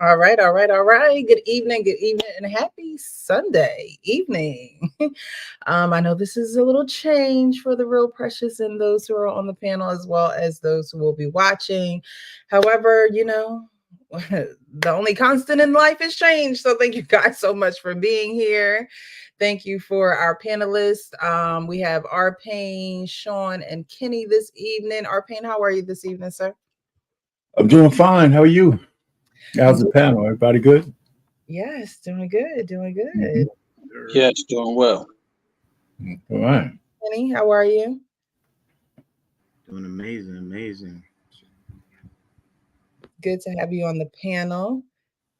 All right, all right, all right. Good evening, and happy Sunday evening. I know this is a little change for the Real Precious and those who are on the panel, as well as those who will be watching. However, the only constant in life is change. So thank you guys so much for being here. Thank you for our panelists. We have Arpain, Sean, and Kenny this evening. Arpain, how are you this evening, sir? I'm doing fine. How are you? How's the panel? Everybody good? Yes, doing good, doing good. Mm-hmm. Yes, doing well. All right. Kenny, how are you? Doing amazing. Good to have you on the panel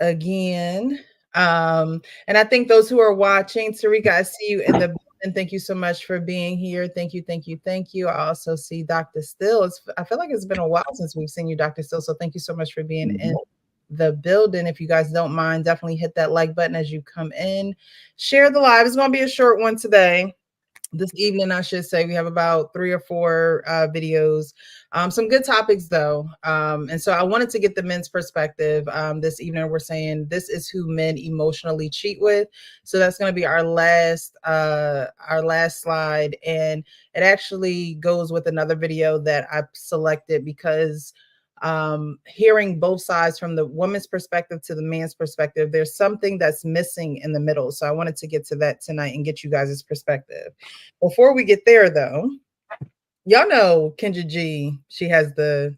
again. And I think those who are watching, Tarika, I see you in the building. Thank you so much for being here. Thank you. I also see Dr. Still. I feel like it's been a while since we've seen you, Dr. Still. So thank you so much for being in the building. If you guys don't mind, definitely hit that like button as you come in. Share the live. It's going to be a short one today. This evening, I should say, we have about 3 or 4 videos. Some good topics, though. And so I wanted to get the men's perspective. This evening, we're saying this is who men emotionally cheat with. So that's going to be our last slide. And it actually goes with another video that I selected because hearing both sides from the woman's perspective to the man's perspective, there's something that's missing in the middle. So I wanted to get to that tonight and get you guys' perspective. Before we get there, though, y'all know Kendra G, she has the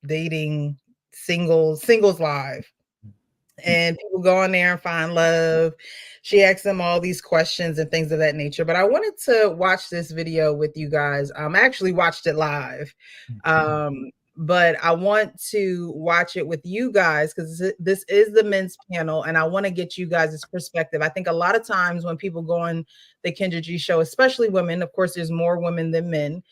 dating singles live, and people go on there and find love. She asks them all these questions and things of that nature. But I wanted to watch this video with you guys. I actually watched it live. But I want to watch it with you guys because this is the men's panel, and I want to get you guys' perspective. I think a lot of times when people go on the Kendra G show, especially women, of course, there's more women than men.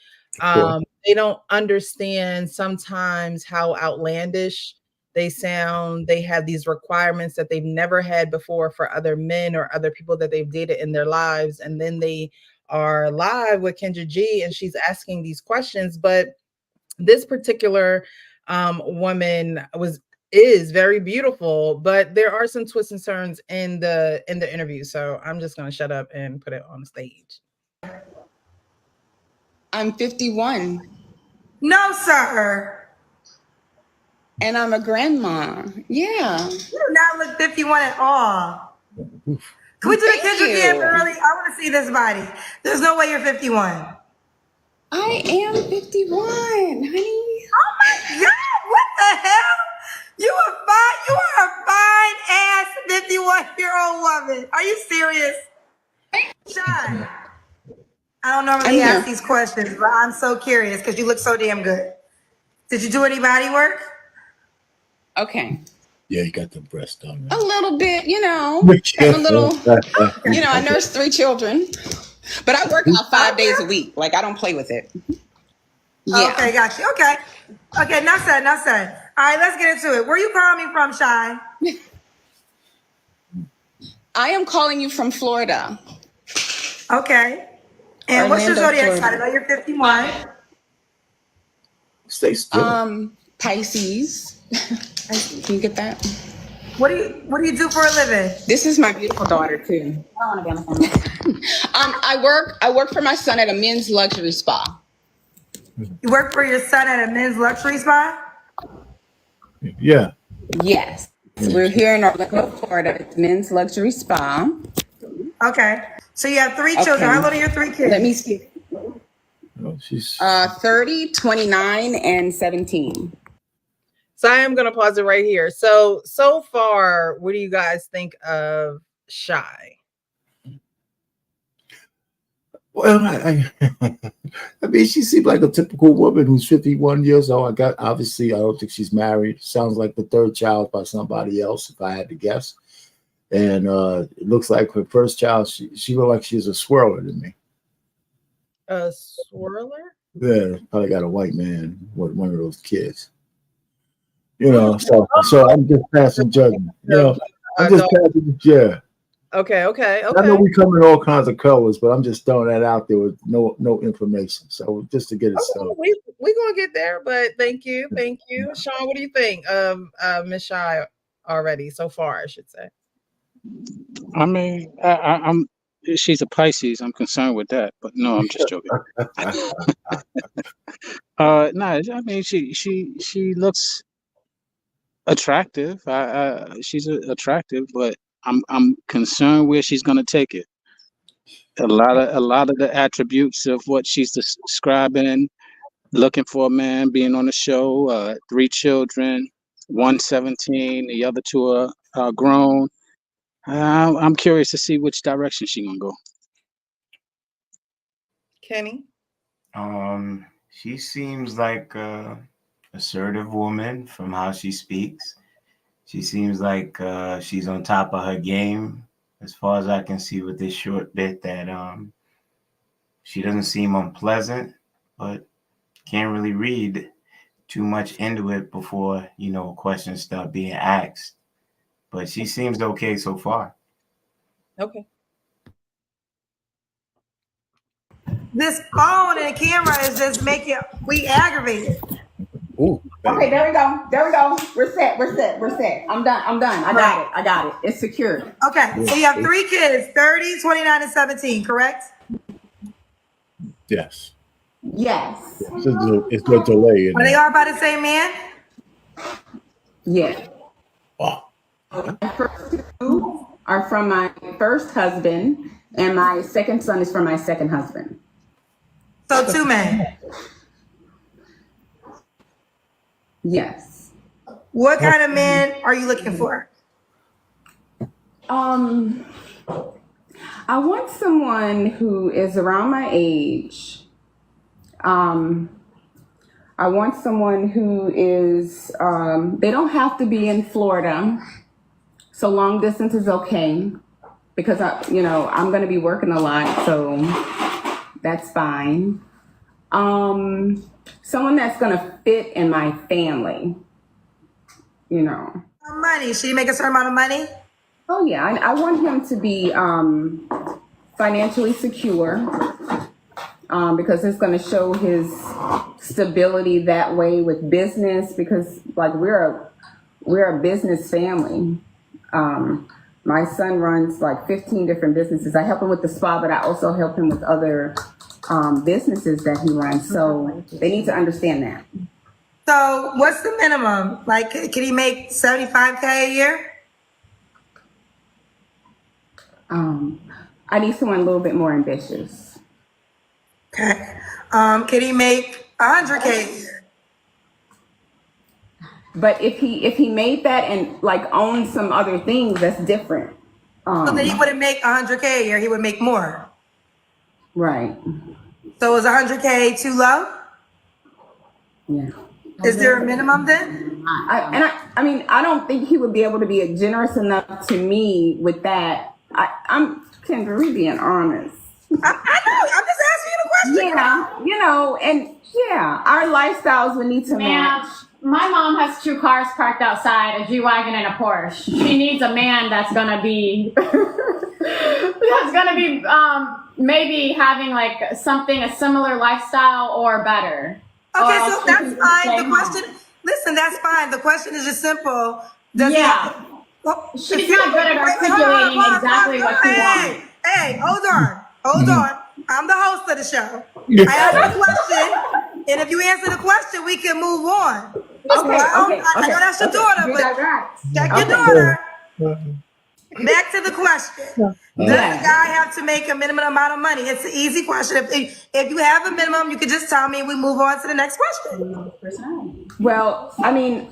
They don't understand sometimes how outlandish they sound. They have these requirements that they've never had before for other men or other people that they've dated in their lives. And then they are live with Kendra G and she's asking these questions. But this particular woman is very beautiful, but there are some twists and turns in the interview. So I'm just going to shut up and put it on the stage. I'm 51. No, sir. And I'm a grandma. Yeah. You do not look 51 at all. Can we do the Kendra G early? I want to see this body. There's no way you're 51. I am 51, honey. Oh my God, what the hell? You are a fine ass 51-year-old woman. Are you serious? Shy. I don't normally ask these questions, but I'm so curious because you look so damn good. Did you do any body work? Okay. Yeah, you got the breast done. A little bit, I'm a little, I nursed 3 children, but I work out 5 days a week. Like, I don't play with it. Yeah. Okay, got you. Okay, enough said. All right, let's get into it. Where you calling me from, Shy? I am calling you from Florida. Okay. And what's your zodiac sign? I know you're 51. Stay still. Pisces. Can you get that? What do you do for a living? This is my beautiful daughter too. I don't want to be on the phone. I work for my son at a men's luxury spa. You work for your son at a men's luxury spa? Yeah. Yes. We're here in Orlando, Florida. It's men's luxury spa. Okay. So you have 3 children. How old are your 3 kids? Let me see. Oh, she's 30, 29, and 17. So I am going to pause it right here. So far, what do you guys think of Shy? Well, I mean, she seemed like a typical woman who's 51 years old. Obviously, I don't think she's married. Sounds like the 3rd child by somebody else, if I had to guess. And it looks like her first child, she looked like she's a swirler to me. A swirler? Yeah, probably got a white man with one of those kids. So I'm just passing judgment. I'm just passing, yeah. Okay. I know we come in all kinds of colors, but I'm just throwing that out there with no information. So just to get it started. We're gonna get there, but thank you. Sean, what do you think of Miss Shy? already so far, I should say. I mean, I'm. She's a Pisces. I'm concerned with that, but no, I'm just joking. No, I mean, she looks attractive. She's attractive, but I'm concerned where she's gonna take it. A lot of the attributes of what she's describing, looking for a man, being on the show, 3 children, 1 17, the other 2 are grown. I'm curious to see which direction she's gonna go. Kenny? She seems like a assertive woman from how she speaks. She seems like she's on top of her game, as far as I can see with this short bit. That she doesn't seem unpleasant, but can't really read too much into it before questions start being asked. But she seems okay so far. Okay. This phone and camera is just making we aggravated. Ooh, Okay, there we go. We're set. I'm done. I got it. It's secured. Okay, so you have 3 kids, 30, 29, and 17, correct? yes. Yes. It's a delay. In Are they that. all by the same man? Yeah. Wow. My first 2 are from my first husband, and my second son is from my second husband. So 2 men. Yes. What kind of men are you looking for? I want someone who is around my age. I want someone who is, they don't have to be in Florida. So long distance is okay because I'm going to be working a lot. So that's fine. Someone that's going to fit in my family, Money. Should he make a certain amount of money? Oh yeah, I want him to be financially secure because it's going to show his stability that way with business. Because like we're a business family. My son runs like 15 different businesses. I help him with the spa, but I also help him with other businesses that he runs. So they need to understand that. So what's the minimum? Like, can he make $75K a year? I need someone a little bit more ambitious. Okay. Can he make $100K a year? But if he made that and like owned some other things, that's different. So then he wouldn't make $100K a year. He would make more. Right. So is $100K too low? Yeah. Is there a minimum then? I mean, I don't think he would be able to be generous enough to me with that. I'm Kendra, we being honest. I know. I'm just asking you the question. Yeah, and our lifestyles would need to match. My mom has 2 cars parked outside, a G-Wagon and a Porsche. She needs a man that's gonna be maybe having like a similar lifestyle or better. Okay, so that's fine. The question, listen, that's fine. The question is just simple. She's not good at articulating exactly what she wants. Hey, hold on. I'm the host of the show. I asked a question, and if you answer the question, we can move on. Okay. I know that's your daughter, but check your daughter. Back to the question. Does the guy have to make a minimum amount of money? It's an easy question. If you have a minimum, you can just tell me and we move on to the next question. Well, I mean,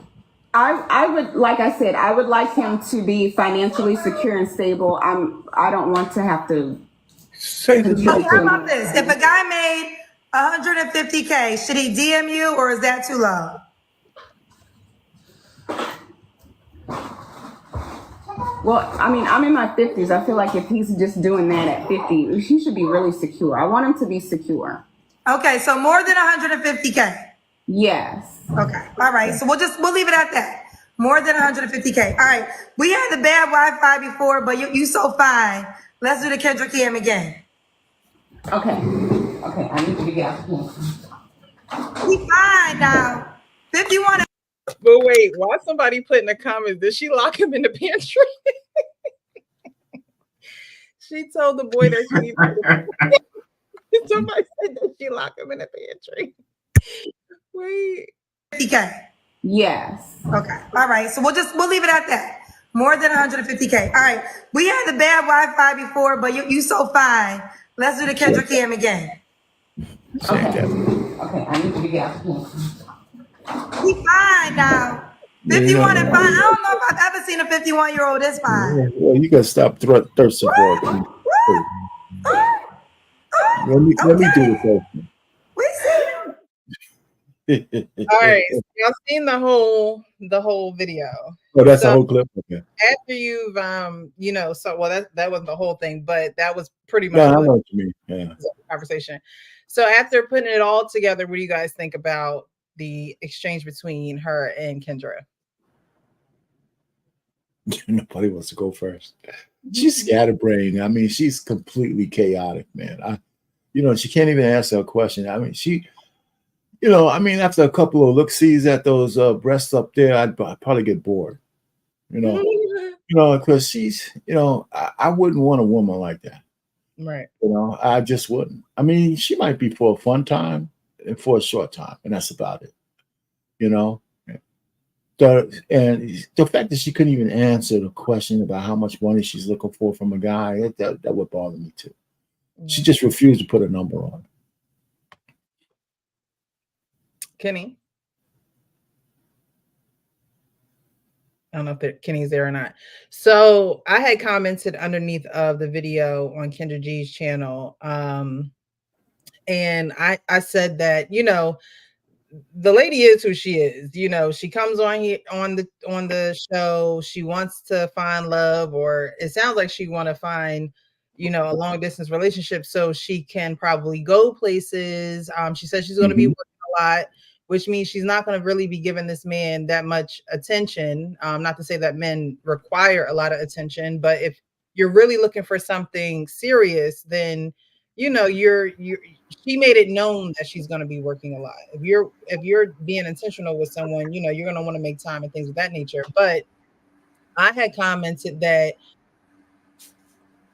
I would, like I said, I would like him to be financially secure and stable. I don't want to have to. Say the How about this? If a guy made $150K, should he DM you or is that too low? Well, I mean, I'm in my 50s. I feel like if he's just doing that at 50, he should be really secure. I want him to be secure. Okay, so more than $150K. Yes. Okay. All right. So we'll leave it at that. More than $150K. All right. We had the bad Wi-Fi before, but you so fine. Let's do the Kendra Cam again. Okay. I need to get out. We fine now. 51 But wait, why somebody put in the comments, did she lock him in the pantry? She told the boy that she somebody said that she locked him in the pantry. Wait. 50K. Yes. Okay. All right. So we'll leave it at that. More than 150K. All right. We had the bad Wi-Fi before, but you so fine. Let's do the Kendra Cam again. Okay. Okay. I need to be out. He fine now. 51 and fine. I don't know if I've ever seen a 51-year-old this fine. Well, you gotta stop thirsting for it. Let me do it. We see him. All right. So y'all seen the whole video. Oh, that's the whole clip. Okay. After you've so well that wasn't the whole thing, but that was pretty much No, I know what you mean. Yeah. the conversation. So after putting it all together, what do you guys think about the exchange between her and Kendra? Nobody wants to go first. She's scatterbrained. I mean, she's completely chaotic, man. She can't even answer a question. I mean, after a couple of look-sees at those breasts up there, I'd probably get bored. Because she's, I wouldn't want a woman like that. Right. I just wouldn't. I mean, she might be for a fun time and for a short time, and that's about it. And the fact that she couldn't even answer the question about how much money she's looking for from a guy, that would bother me too. She just refused to put a number on it. Kenny? I don't know if Kenny's there or not. So I had commented underneath of the video on Kendra G's channel. And I said that, the lady is who she is. She comes on here on the show. She wants to find love, or it sounds like she want to find, a long distance relationship so she can probably go places. She said she's going to be working a lot, which means she's not going to really be giving this man that much attention. Not to say that men require a lot of attention, but if you're really looking for something serious, then she made it known that she's going to be working a lot. If you're being intentional with someone, you're going to want to make time and things of that nature. But I had commented that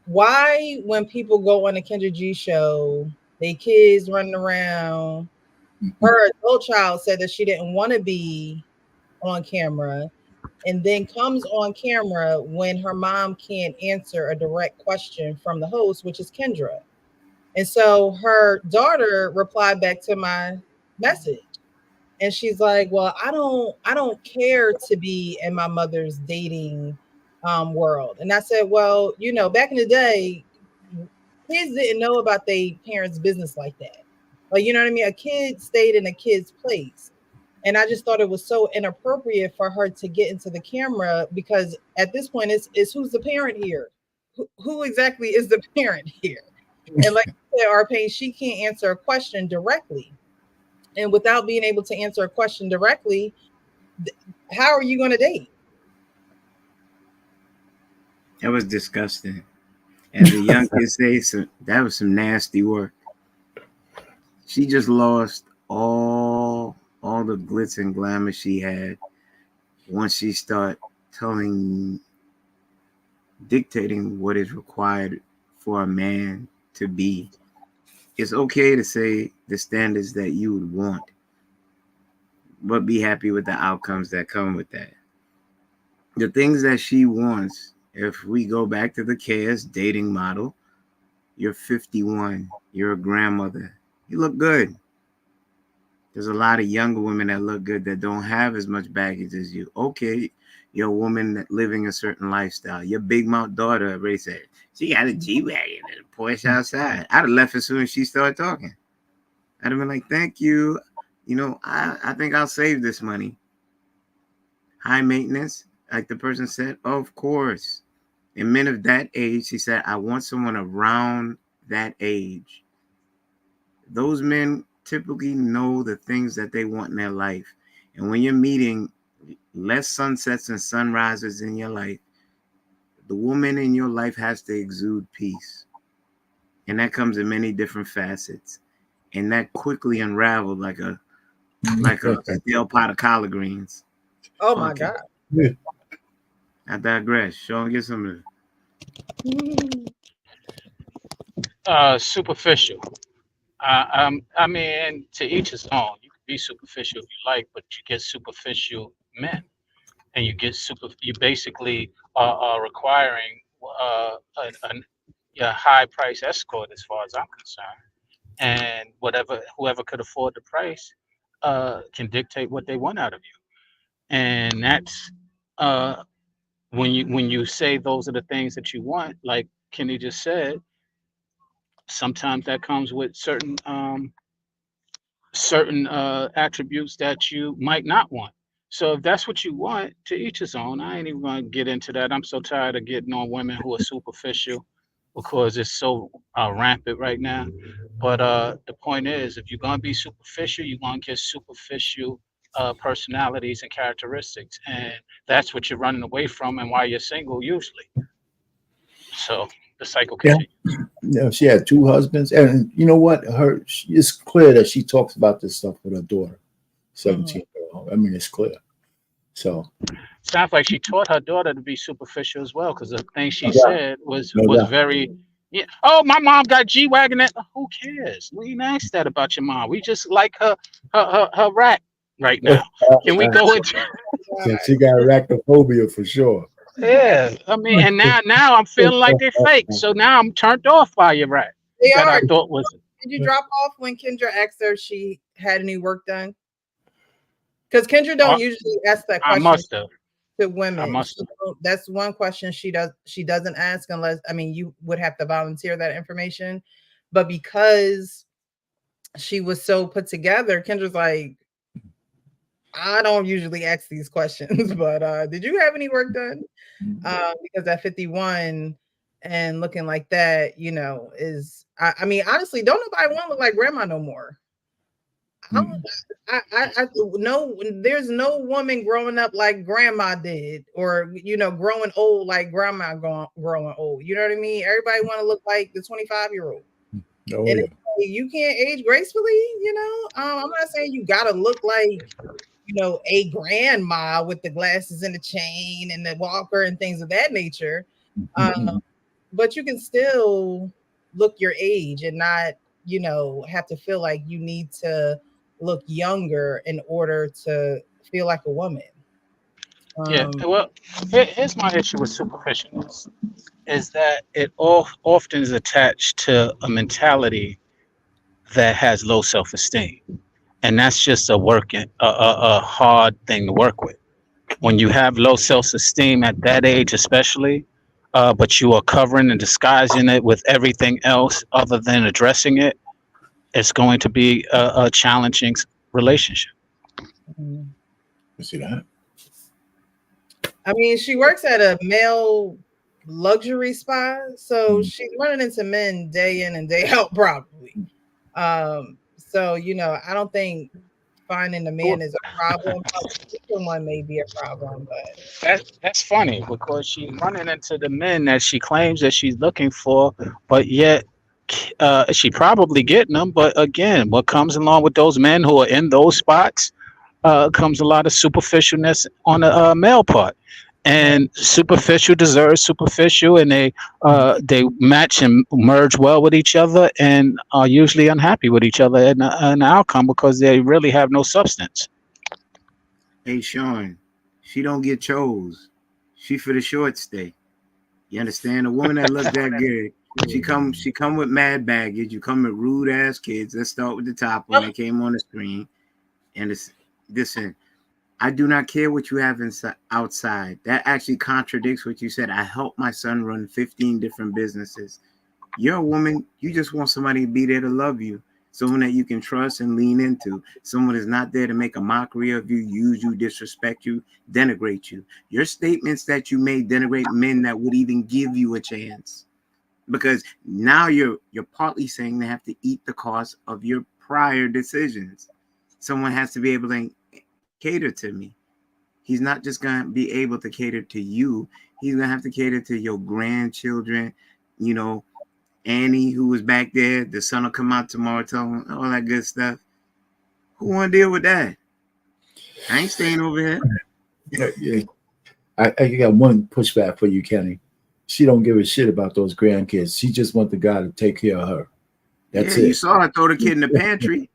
why, when people go on a Kendra G show, they kids running around, her adult child said that she didn't want to be on camera, and then comes on camera when her mom can't answer a direct question from the host, which is Kendra. And so her daughter replied back to my message, and she's like, well, I don't care to be in my mother's dating world. And I said, well, back in the day, kids didn't know about their parents' business like that. Like, you know what I mean? A kid stayed in a kid's place. And I just thought it was so inappropriate for her to get into the camera, because at this point, it's who's the parent here? Who exactly is the parent here? And like I said, Arpain, she can't answer a question directly. And without being able to answer a question directly, how are you going to date? That was disgusting. As the young kids say, that was some nasty work. She just lost all the glitz and glamour she had once she started dictating what is required for a man to be. It's okay to say the standards that you would want, but be happy with the outcomes that come with that. The things that she wants, if we go back to the Chaos dating model, you're 51, you're a grandmother, you look good. There's a lot of younger women that look good that don't have as much baggage as you. Okay, you're a woman that living a certain lifestyle. Your big mouth daughter already said, she got a G-Wagon and a Porsche outside. I'd have left as soon as she started talking. I'd have been like, thank you. I think I'll save this money. High maintenance, like the person said, of course. And men of that age, she said, I want someone around that age. Those men typically know the things that they want in their life. And when you're meeting less sunsets and sunrises in your life, the woman in your life has to exude peace. And that comes in many different facets. And that quickly unraveled like a stale pot of collard greens. Oh my Okay. God. I digress. Sean, get some of it. Superficial. I mean, to each his own. You can be superficial if you like, but you get superficial men, and you get super. You basically are requiring a high price escort, as far as I'm concerned, and whoever could afford the price can dictate what they want out of you, and that's uh, when you say those are the things that you want, like Kenny just said. Sometimes that comes with certain attributes that you might not want. So if that's what you want, to each his own. I ain't even gonna get into that. I'm so tired of getting on women who are superficial because it's so rampant right now. But the point is, if you're gonna be superficial, you're gonna get superficial personalities and characteristics, and that's what you're running away from, and why you're single usually. So the cycle Yeah. continues. Yeah, she had 2 husbands, and you know what? It's clear that she talks about this stuff with her daughter, 17-year-old. I mean, it's clear. So Sounds like she taught her daughter to be superficial as well, because the thing she no doubt, said was no doubt. very, yeah. Oh, my mom got G wagon. Who cares? We ain't asked that about your mom. We just like her rack right now. Can we go into? She got arachnophobia for sure. Yeah, I mean, and now I'm feeling like they're fake. So now I'm turned off by your rack They that I are. thought was. Did you drop off when Kendra asked her if she had any work done? Because Kendra don't I, usually ask that I question must have. to I women. must have. That's one question she doesn't ask unless, I mean, you would have to volunteer that information. But because she was so put together, Kendra's like, I don't usually ask these questions, but did you have any work done? Because at 51 and looking like that, you know, I mean, honestly, don't nobody want to look like grandma no more. I no, there's no woman growing up like grandma did, or you know, growing old like grandma growing old. You know what I mean? Everybody want to look like the 25-year-old. Oh, And yeah. you can't age gracefully, you know. I'm not saying you gotta look like, you know, a grandma with the glasses and the chain and the walker and things of that nature. But you can still look your age and not, you know, have to feel like you need to look younger in order to feel like a woman. Yeah. Well, here's my issue with superficialness: is that it often is attached to a mentality that has low self-esteem, and that's just a hard thing to work with. When you have low self-esteem at that age, especially, but you are covering and disguising it with everything else other than addressing it, it's going to be a challenging relationship. You see that? I mean, she works at a male luxury spa, so she's running into men day in and day out, probably. So you know, I don't think finding a man is a problem. One may be a problem, but That's funny because she's running into the men that she claims that she's looking for, but yet she probably getting them. But again, what comes along with those men who are in those spots comes a lot of superficialness on the male part. And superficial deserves superficial, and they match and merge well with each other, and are usually unhappy with each other in the outcome because they really have no substance. Hey, Sean, she don't get chose. She for the short stay. You understand? A woman that looks that good, she come with mad baggage. You come with rude ass kids. Let's start with the top one that came on the screen. And it's listen. I do not care what you have outside. That actually contradicts what you said. I helped my son run 15 different businesses. You're a woman. You just want somebody to be there to love you. Someone that you can trust and lean into. Someone that's not there to make a mockery of you, use you, disrespect you, denigrate you. Your statements that you made denigrate men that would even give you a chance. Because now you're partly saying they have to eat the cost of your prior decisions. Someone has to be able to cater to me. He's not just going to be able to cater to you. He's going to have to cater to your grandchildren, you know, Annie, who was back there. The sun will come out tomorrow, tell him all that good stuff. Who want to deal with that? I ain't staying over here. Yeah. I got one pushback for you, Kenny. She don't give a shit about those grandkids. She just want the guy to take care of her. That's Yeah, you it. saw her throw the kid in the pantry.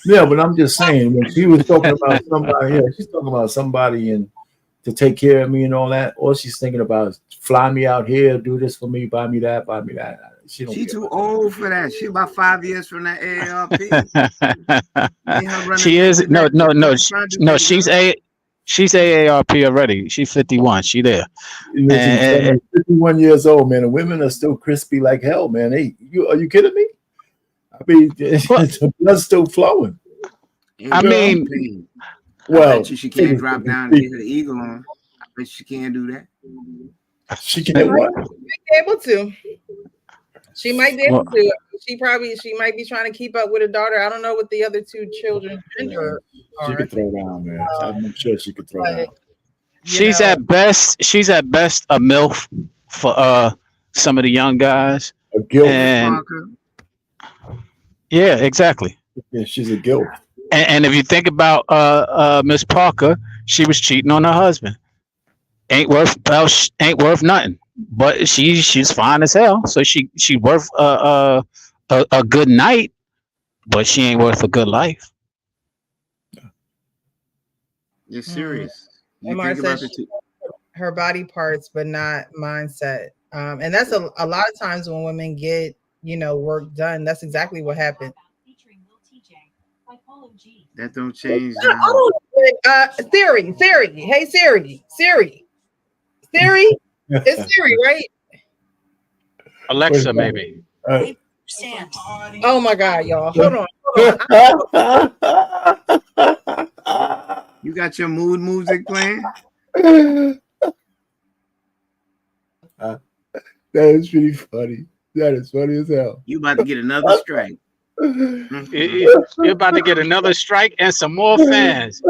Yeah, but I'm just saying when she was talking about somebody, yeah, she's talking about somebody and to take care of me and all that. All she's thinking about is fly me out here, do this for me, buy me that, buy me that. She don't She care too about old for that. She about 5 years from that AARP. She is no. She's She's AARP already. She's 51. She there. Listen, And- 51 years old, man, and women are still crispy like hell, man. Hey, are you kidding me? I mean, the blood's still flowing. I mean, Well, she can't drop down and get her eagle on. I bet she can't do that. she can't what? Be able to. She might be able to. She might be trying to keep up with her daughter. I don't know what the other two children's gender She are. could throw down, man. I'm sure she could throw down. she's at best a MILF for some of the young guys. A guilt. And yeah, exactly. Yeah, she's a guilt. And if you think about Miss Parker, she was cheating on her husband. Ain't worth nothing. But she's fine as hell. So she worth a good night, but she ain't worth a good life. You're serious. You Omar think about says the two. her body parts, but not mindset. And that's a lot of times when women get, work done, that's exactly what happened. That don't change. Siri. Hey, Siri. It's Siri, right? Alexa, maybe. Oh my God, y'all. Hold on. You got your mood music playing? That is pretty funny. That is funny as hell. You about to get another strike. You're about to get another strike and some more fans.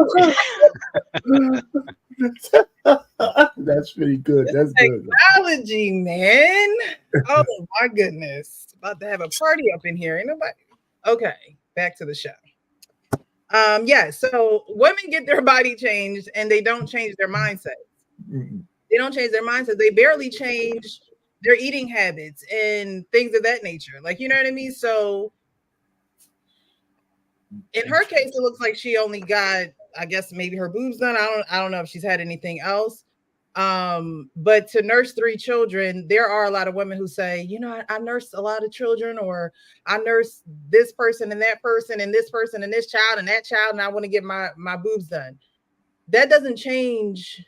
That's pretty good. That's good. Technology, man. Oh my goodness. About to have a party up in here. Ain't nobody. Okay, back to the show. So women get their body changed and they don't change their mindset. They don't change their mindset. They barely change their eating habits and things of that nature. Like, you know what I mean? So in her case, it looks like she only got, I guess, maybe her boobs done. I don't know if she's had anything else. But to nurse 3 children, there are a lot of women who say, I nursed a lot of children, or I nursed this person and that person and this person and this child and that child, and I want to get my boobs done. That doesn't change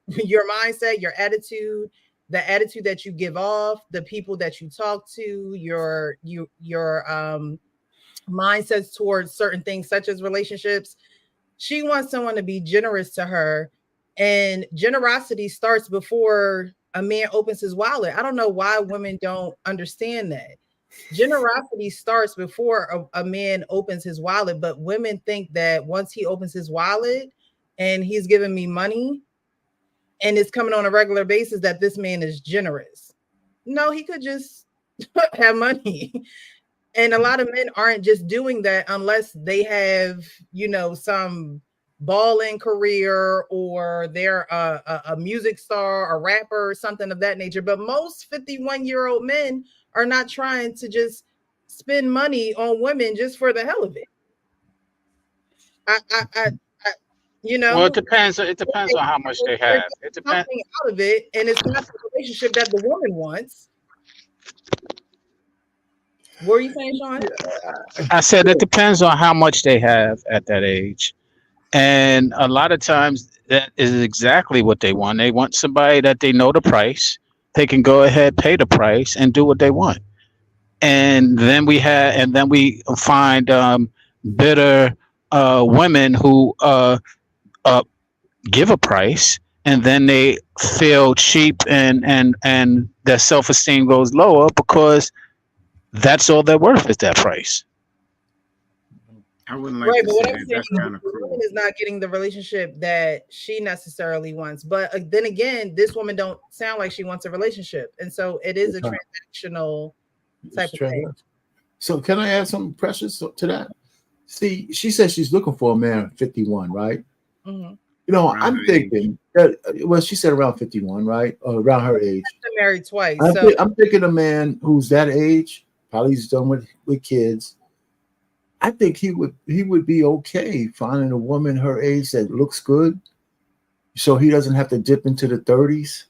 your mindset, your attitude, the attitude that you give off, the people that you talk to, your mindsets towards certain things, such as relationships. She wants someone to be generous to her. And generosity starts before a man opens his wallet. I don't know why women don't understand that. Generosity starts before a man opens his wallet, but women think that once he opens his wallet and he's giving me money and it's coming on a regular basis, that this man is generous. No, he could just have money. And a lot of men aren't just doing that unless they have, some balling career, or they're a music star, a rapper, or something of that nature. But most 51-year-old men are not trying to just spend money on women just for the hell of it. Well, it depends. It depends on how much they have. It depends out of it, and it's not the relationship that the woman wants. What were you saying, Sean? I said it depends on how much they have at that age. And a lot of times that is exactly what they want. They want somebody that they know the price. They can go ahead, pay the price, and do what they want. And then we find bitter women who give a price, and then they feel cheap, and their self-esteem goes lower because that's all they're worth is that price. I wouldn't like to say that. That's kind of cruel. Woman is not getting the relationship that she necessarily wants. But then again, this woman don't sound like she wants a relationship, and so it is a transactional type of thing. So can I add some precious to that? See, she says she's looking for a man 51, right? Mm-hmm. You know, Around I'm her thinking that, well, she said around 51, right? Around her age. Been married twice. I'm, So I'm thinking a man who's that age, probably he's done with kids. I think he would be okay finding a woman her age that looks good, so he doesn't have to dip into the 30s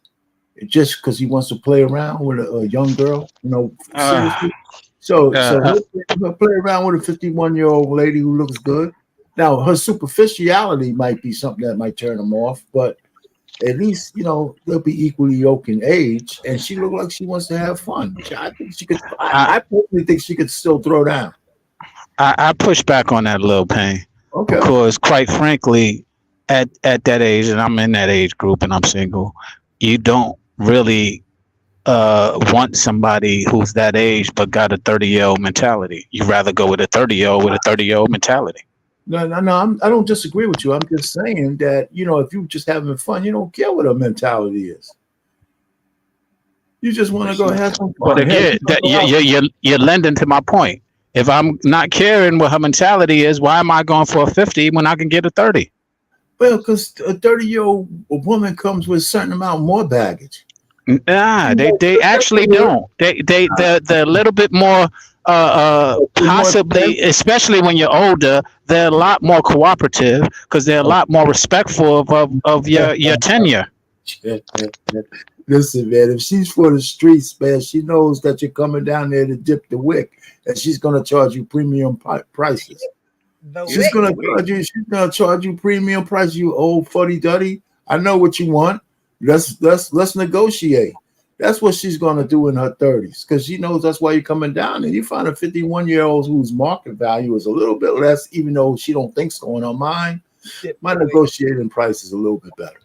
just because he wants to play around with a young girl. You know, seriously. So he'll play around with a 51-year-old lady who looks good. Now her superficiality might be something that might turn him off, but at least, you know, they'll be equally yoked in age, and she looked like she wants to have fun. I think she could. I personally think she could still throw down. I push back on that, Lil Pain, Okay. because quite frankly, at that age, and I'm in that age group, and I'm single, you don't really want somebody who's that age but got a 30-year-old mentality. You rather go with a 30-year-old with a 30-year-old mentality. No, I don't disagree with you. I'm just saying that, you know, if you're just having fun, you don't care what her mentality is. You just want to go have some fun. But again, you're lending to my point. If I'm not caring what her mentality is, why am I going for a 50 when I can get a 30? Well, because a 30-year-old woman comes with a certain amount more baggage. Nah, they actually don't. They're a little bit more possibly, especially when you're older, they're a lot more cooperative because they're a lot more respectful of your tenure. Listen, man, if she's for the streets, man, she knows that you're coming down there to dip the wick, and she's gonna charge you premium prices. She's gonna charge you premium price, you old fuddy-duddy. I know what you want. Let's negotiate. That's what she's gonna do in her 30s, because she knows that's why you're coming down. And you find a 51-year-old whose market value is a little bit less, even though she don't think so in her mind. My negotiating price is a little bit better.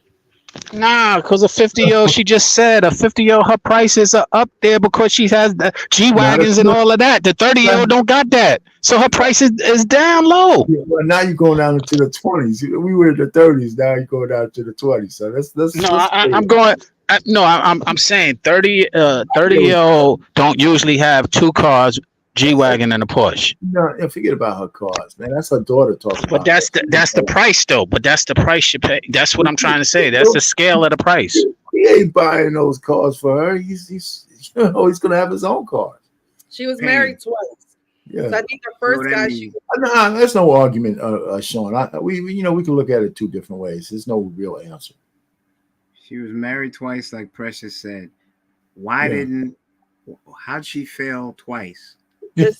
Nah, because a 50-year-old, she just said a 50-year-old, her prices are up there because she has the G-Wagons and all of that. The 30-year-old don't got that. So her price is down low. Yeah, well, now you're going down into the 20s. We were in the 30s. Now you're going down to the 20s. So I'm saying 30-year-old don't usually have two cars, G-Wagon and a Porsche. No, forget about her cars, man. That's her daughter talking about. But that's the price, though. But that's the price you pay. That's what I'm trying to say. That's the scale of the price. He ain't buying those cars for her. He's gonna have his own cars. She was married twice. Yeah. So I think the first guy there's no argument, Sean. We can look at it two different ways. There's no real answer. She was married twice, like Precious said. How'd she fail twice? The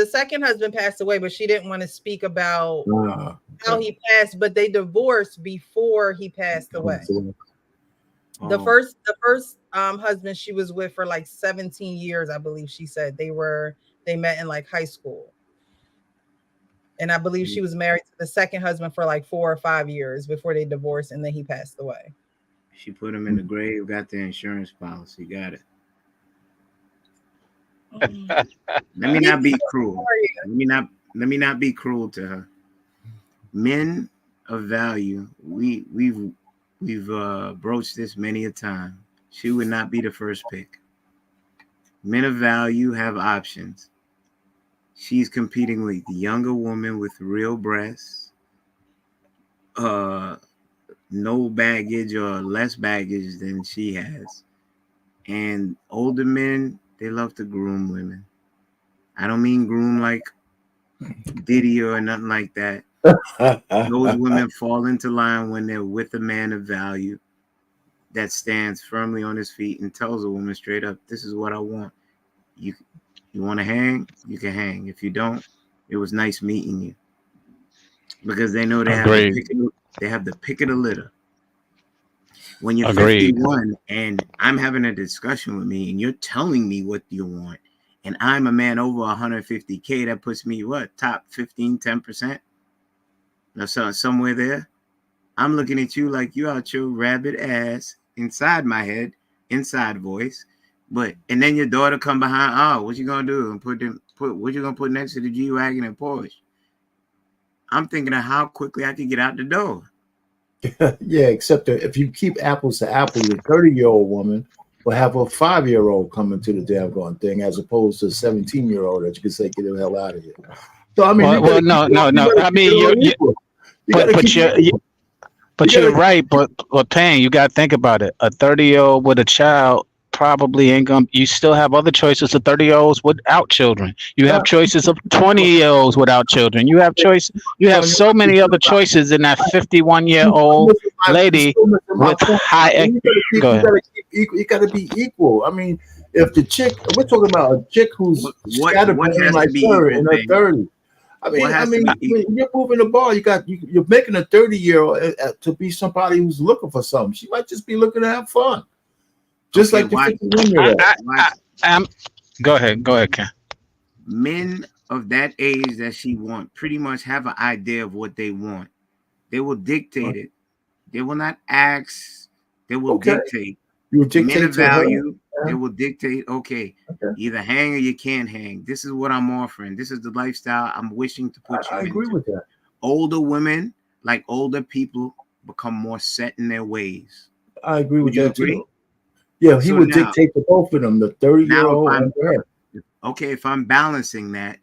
second husband passed away, but she didn't want to speak about how he passed. But they divorced before he passed away. The first husband she was with for like 17 years, I believe she said. They met in like high school. And I believe she was married to the second husband for like 4 or 5 years before they divorced, and then he passed away. She put him in the grave, got the insurance policy, got it. Let me not be cruel. Let me not be cruel to her. Men of value, we've broached this many a time. She would not be the first pick. Men of value have options. She's competing with the younger woman with real breasts, no baggage or less baggage than she has. And older men, they love to groom women. I don't mean groom like Diddy or nothing like that. Those women fall into line when they're with a man of value that stands firmly on his feet and tells a woman straight up, this is what I want. You want to hang? You can hang. If you don't, it was nice meeting you. Because they know they have the pick of the litter. When you're 51 and I'm having a discussion with me and you're telling me what you want, and I'm a man over 150K, that puts me top 15, 10%? So somewhere there. I'm looking at you like you out your rabbit ass inside my head, inside voice. And then your daughter come behind, what you gonna do? And what you gonna put next to the G-Wagon and Porsche? I'm thinking of how quickly I can get out the door. Yeah, except that if you keep apples to apples, a 30-year-old woman will have a 5-year-old coming to the damn gone thing, as opposed to a 17-year-old that you can say, get the hell out of here. So I mean, no. I mean, You're right. But Payne, you got to think about it. A 30-year-old with a child probably ain't gonna. You still have other choices of 30-year-olds without children. You have choices of 20-year-olds without children. You have choice. You have so many other choices than that 51-year-old lady with high. Go ahead. You got to be equal. I mean, if the chick, we're talking about a chick who's got to be like her in her 30s. I mean, when you're moving the ball, you're making a 30-year-old to be somebody who's looking for something. She might just be looking to have fun, just like the 51-year-old. Go ahead, Ken. Men of that age that she want pretty much have an idea of what they want. They will dictate it. They will not ask. They will dictate. You will dictate men of to her. value. They will dictate. Okay, either hang or you can't hang. This is what I'm offering. This is the lifestyle I'm wishing to put you in. I agree with that. Older women, like older people, become more set in their ways. I agree with that too. Yeah, he would dictate to both of them, the 30-year-old and her. Okay, if I'm balancing that,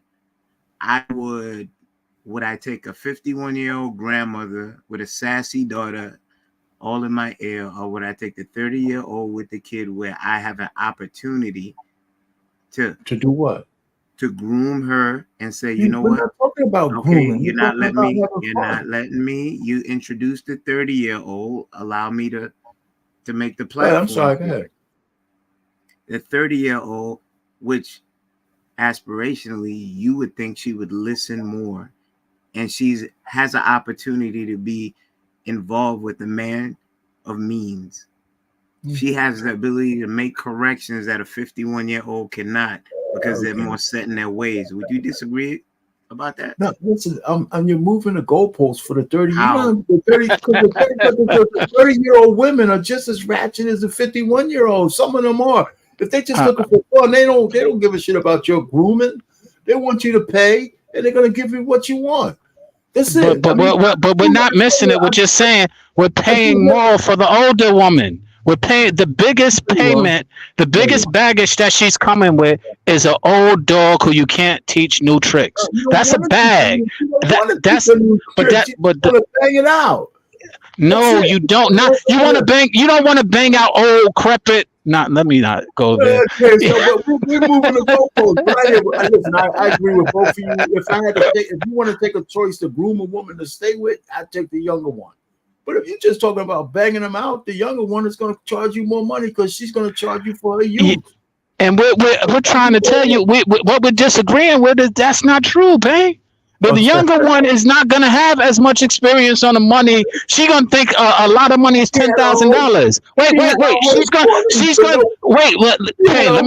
would I take a 51-year-old grandmother with a sassy daughter all in my ear, or would I take the 30-year-old with the kid where I have an opportunity to do what? To groom her and say, you know what? We're not talking about grooming. You're not letting me. You introduce the 30-year-old. Allow me to make the platform. I'm sorry. Go ahead. The 30-year-old, which aspirationally you would think she would listen more, and has an opportunity to be involved with a man of means. She has the ability to make corrections that a 51-year-old cannot, because they're more set in their ways. Would you disagree about that? No, listen, you're moving the goalposts for the 30. How? The 30-year-old women are just as ratchet as the 51-year-olds. Some of them are. If they just looking for fun, they don't give a shit about your grooming. They want you to pay, and they're gonna give you what you want. That's it. But we're not missing it. We're just saying we're paying more for the older woman. We're paying the biggest payment, the biggest baggage that she's coming with is an old dog who you can't teach new tricks. That's a bag. Bang it out. No, you don't. You want to bang. You don't want to bang out old crepit. Let me not go there. Okay, so we're moving the goalposts. Listen, I agree with both of you. If you want to take a choice to groom a woman to stay with, I'd take the younger one. But if you're just talking about banging them out, the younger one is going to charge you more money because she's going to charge you for her youth. And we're trying to tell you what we're disagreeing with is that's not true, bang. But the younger one is not going to have as much experience on the money. She's going to think a lot of money is $10,000. Wait. She's going. Wait. Hey, let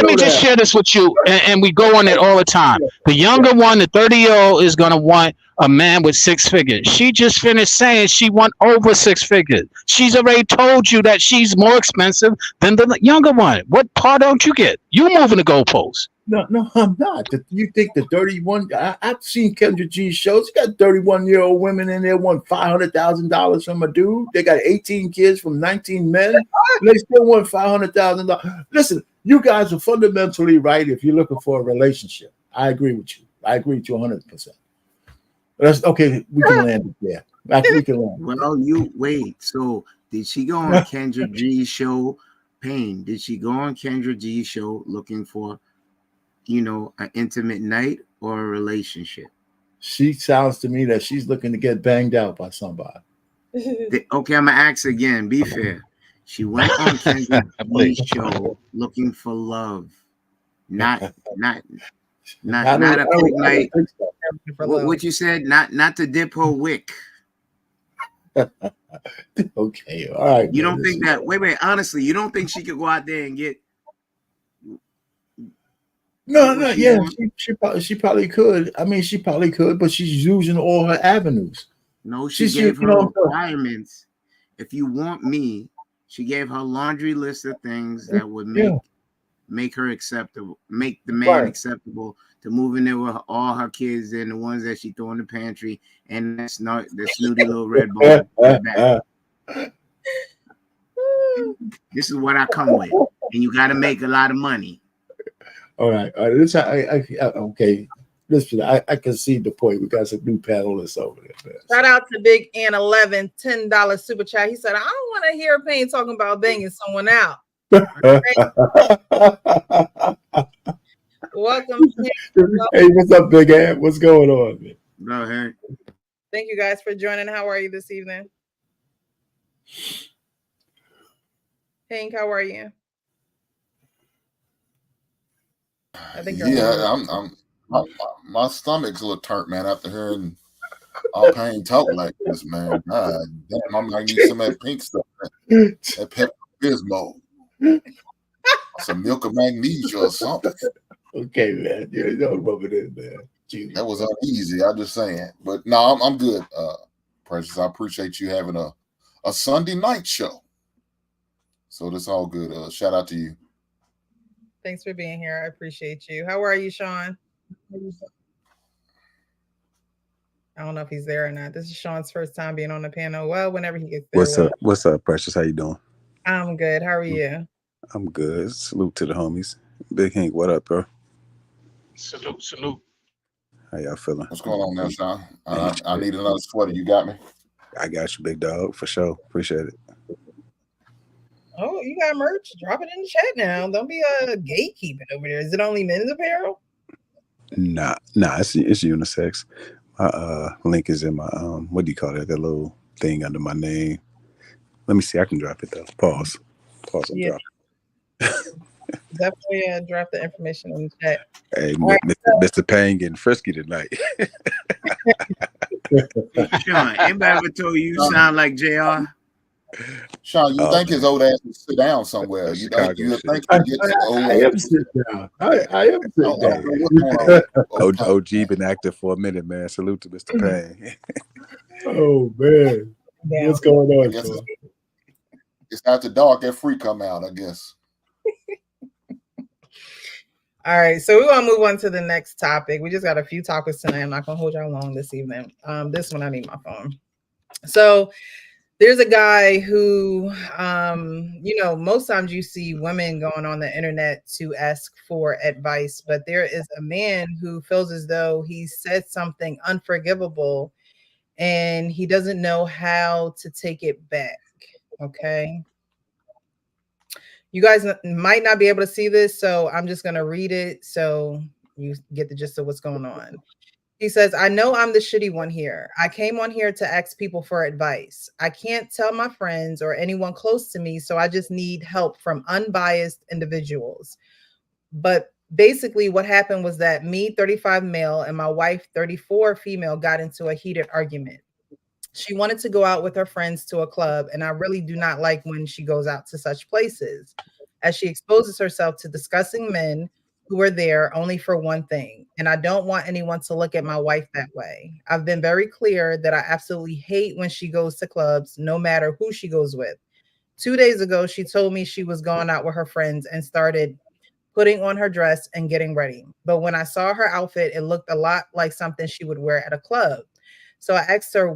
me just share this with you, and we go on it all the time. The younger one, the 30-year-old, is going to want a man with 6 figures. She just finished saying she want over 6 figures. She's already told you that she's more expensive than the younger one. What part don't you get? You moving the goalposts. No, I'm not. You think the 31? I've seen Kendra G's shows. You got 31-year-old women in there want $500,000 from a dude. They got 18 kids from 19 men. And they still want $500,000. Listen, you guys are fundamentally right if you're looking for a relationship. I agree with you. I agree with you 100%. That's okay. We can land it there. We can land. Well, you wait. So did she go on Kendra G's show? Payne, did she go on Kendra G's show looking for, an intimate night or a relationship? She sounds to me that she's looking to get banged out by somebody. Okay, I'm gonna ask again. Be fair. She went on Kendra G's show looking for love, not a quick night. What you said? Not to dip her wick. Okay, all right. You don't think that? Wait. Honestly, you don't think she could go out there and get? No. Yeah, she probably could. I mean, she probably could, but she's using all her avenues. No, she gave her requirements. If you want me, she gave her laundry list of things that would make her acceptable, make the man acceptable to move in there with all her kids and the ones that she threw in the pantry and the snooty little red ball. This is what I come with, and you got to make a lot of money. All right. This okay. listen, I can see the point. We got some new panelists over there, man. Shout out to Big N 11, $10 super chat. He said, I don't want to hear Payne talking about banging someone out. Welcome. Hey, what's up, Big Ant? What's going on, man? No, Hank. Thank you guys for joining. How are you this evening? Hank, how are you? I think my stomach's a little turnt, man, after hearing all Payne talk like this, man. God damn, I might need some of that pink stuff, that Pepto Bismol, some milk of magnesia or something. Okay, man. You know what it is, man. Jeez. That was uneasy. I'm just saying, but no, I'm good. Precious, I appreciate you having a Sunday night show. So that's all good. Shout out to you. Thanks for being here. I appreciate you. How are you, Sean? I don't know if he's there or not. This is Sean's first time being on the panel. Well, whenever he gets there. What's up? What's up, Precious? How you doing? I'm good. How are you? I'm good. Salute to the homies. Big Hank, what up, bro? Salute. How y'all feeling? What's going on now, Sean? I need another sweater. You got me? I got you, big dog, for sure. Appreciate it. Oh, you got merch? Drop it in the chat now. Don't be gatekeeping over there. Is it only men's apparel? Nah, it's unisex. My link is in my what do you call it? That little thing under my name. Let me see. I can drop it though. Pause and Yeah. drop. Definitely drop the information in the chat. Hey, All right, Mr. Payne getting frisky tonight. Sean, anybody ever told you sound like JR? Sean, you think his old ass would sit down somewhere? You think he gets old I am ass? sitting down. I am sitting down. OG been active for a minute, man. Salute to Mr. Payne. Oh man, what's going on? It's after dark. That free come out, I guess. All right, so we're gonna move on to the next topic. We just got a few topics tonight. I'm not gonna hold y'all long this evening. This one I need my phone. So there's a guy who, most times you see women going on the internet to ask for advice, but there is a man who feels as though he said something unforgivable and he doesn't know how to take it back. Okay. You guys might not be able to see this, so I'm just going to read it so you get the gist of what's going on. He says, I know I'm the shitty one here. I came on here to ask people for advice. I can't tell my friends or anyone close to me, so I just need help from unbiased individuals. But basically what happened was that me, 35 male, and my wife, 34 female, got into a heated argument. She wanted to go out with her friends to a club, and I really do not like when she goes out to such places, as she exposes herself to disgusting men who are there only for one thing. And I don't want anyone to look at my wife that way. I've been very clear that I absolutely hate when she goes to clubs, no matter who she goes with. 2 days ago, she told me she was going out with her friends and started putting on her dress and getting ready. But when I saw her outfit, it looked a lot like something she would wear at a club. So I asked her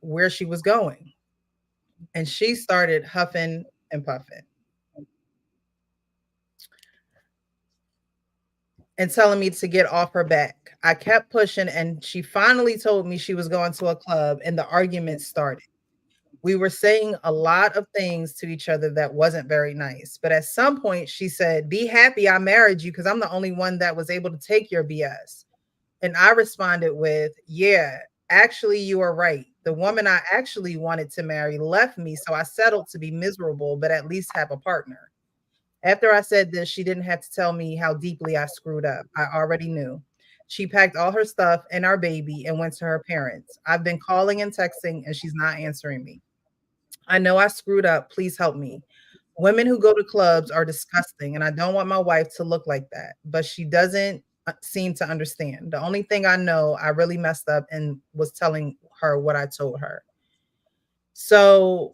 where she was going. And she started huffing and puffing and telling me to get off her back. I kept pushing, and she finally told me she was going to a club, and the argument started. We were saying a lot of things to each other that wasn't very nice. But at some point, she said, be happy I married you because I'm the only one that was able to take your BS. And I responded with, yeah, actually, you are right. The woman I actually wanted to marry left me, so I settled to be miserable, but at least have a partner. After I said this, she didn't have to tell me how deeply I screwed up. I already knew. She packed all her stuff and our baby and went to her parents. I've been calling and texting, and she's not answering me. I know I screwed up. Please help me. Women who go to clubs are disgusting, and I don't want my wife to look like that, but she doesn't seem to understand. The only thing I know, I really messed up and was telling her what I told her. So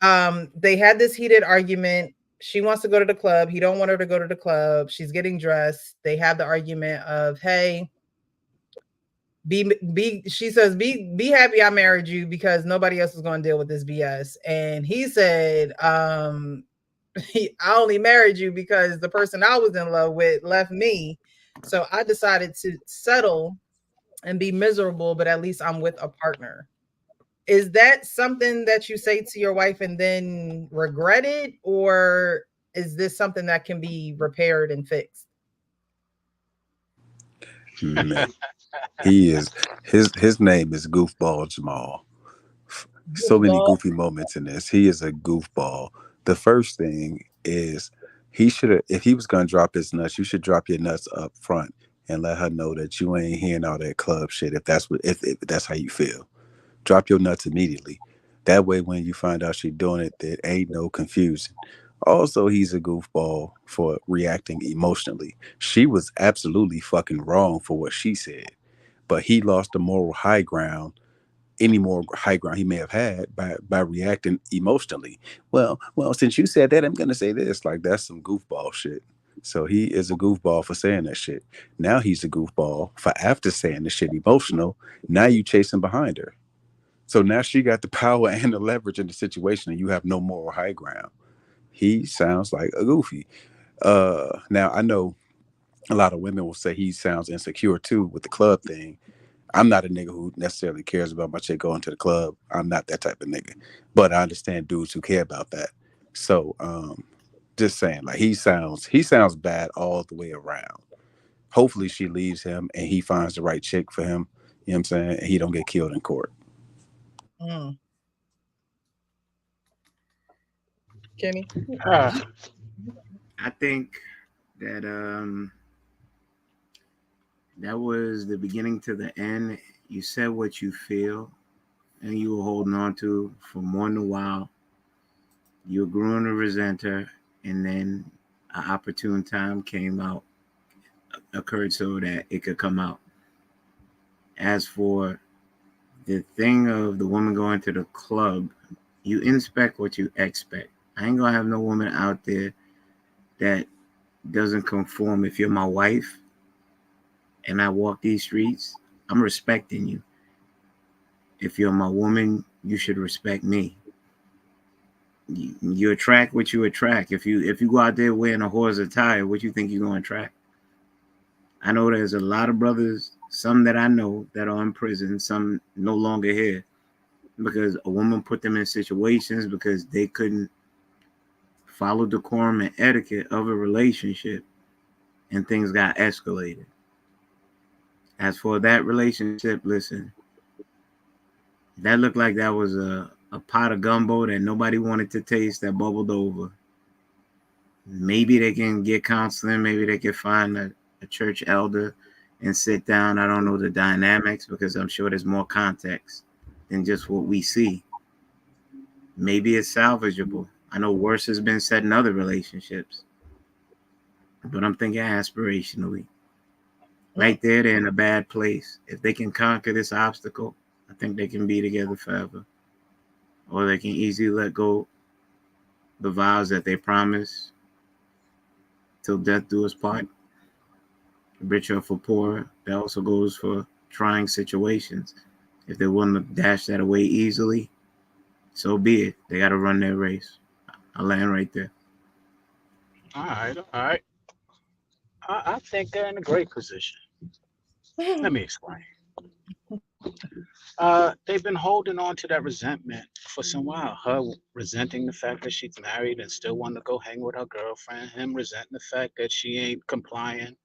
they had this heated argument. She wants to go to the club. He don't want her to go to the club. She's getting dressed. They have the argument of, hey, she says, be happy I married you because nobody else is going to deal with this BS. And he said, I only married you because the person I was in love with left me. So I decided to settle and be miserable, but at least I'm with a partner. Is that something that you say to your wife and then regret it? Or is this something that can be repaired and fixed? Man, he is his name is Goofball Jamal. So many Goofball. goofy moments in this. He is a goofball. The first thing is he should have, if he was gonna drop his nuts, you should drop your nuts up front and let her know that you ain't hearing all that club shit. If that's what, if that's how you feel, drop your nuts immediately. That way, when you find out she's doing it, there ain't no confusion. Also, he's a goofball for reacting emotionally. She was absolutely fucking wrong for what she said, but he lost the moral high ground, any more high ground he may have had by reacting emotionally. Well, since you said that, I'm gonna say this. Like, that's some goofball shit. So he is a goofball for saying that shit. Now he's a goofball for after saying the shit emotional. Now you chasing behind her. So now she got the power and the leverage in the situation, and you have no moral high ground. He sounds like a goofy. Now I know a lot of women will say he sounds insecure too with the club thing. I'm not a nigga who necessarily cares about my chick going to the club. I'm not that type of nigga. But I understand dudes who care about that. So just saying, like, he sounds bad all the way around. Hopefully she leaves him and he finds the right chick for him. You know what I'm saying? And he don't get killed in court. Mm. Kenny? I think that that was the beginning to the end. You said what you feel, and you were holding on to for more than a while. You were growing to resent her, and then an opportune time occurred so that it could come out. As for the thing of the woman going to the club, you inspect what you expect. I ain't gonna have no woman out there that doesn't conform. If you're my wife and I walk these streets, I'm respecting you. If you're my woman, you should respect me. You attract what you attract. If you go out there wearing a whore's attire, what you think you're gonna attract? I know there's a lot of brothers, some that I know that are in prison, some no longer here, because a woman put them in situations because they couldn't follow decorum and etiquette of a relationship, and things got escalated. As for that relationship, listen, that looked like that was a pot of gumbo that nobody wanted to taste that bubbled over. Maybe they can get counseling. Maybe they can find a church elder and sit down. I don't know the dynamics because I'm sure there's more context than just what we see. Maybe it's salvageable. I know worse has been said in other relationships, but I'm thinking aspirationally. Right there, they're in a bad place. If they can conquer this obstacle, I think they can be together forever. Or they can easily let go the vows that they promise till death do us part. Rich or for poor, that also goes for trying situations. If they're willing to dash that away easily, so be it. They got to run their race. I'll land right there. All right. I think they're in a great position. Let me explain. They've been holding on to that resentment for some while. Her resenting the fact that she's married and still wanting to go hang with her girlfriend. Him resenting the fact that she ain't complying.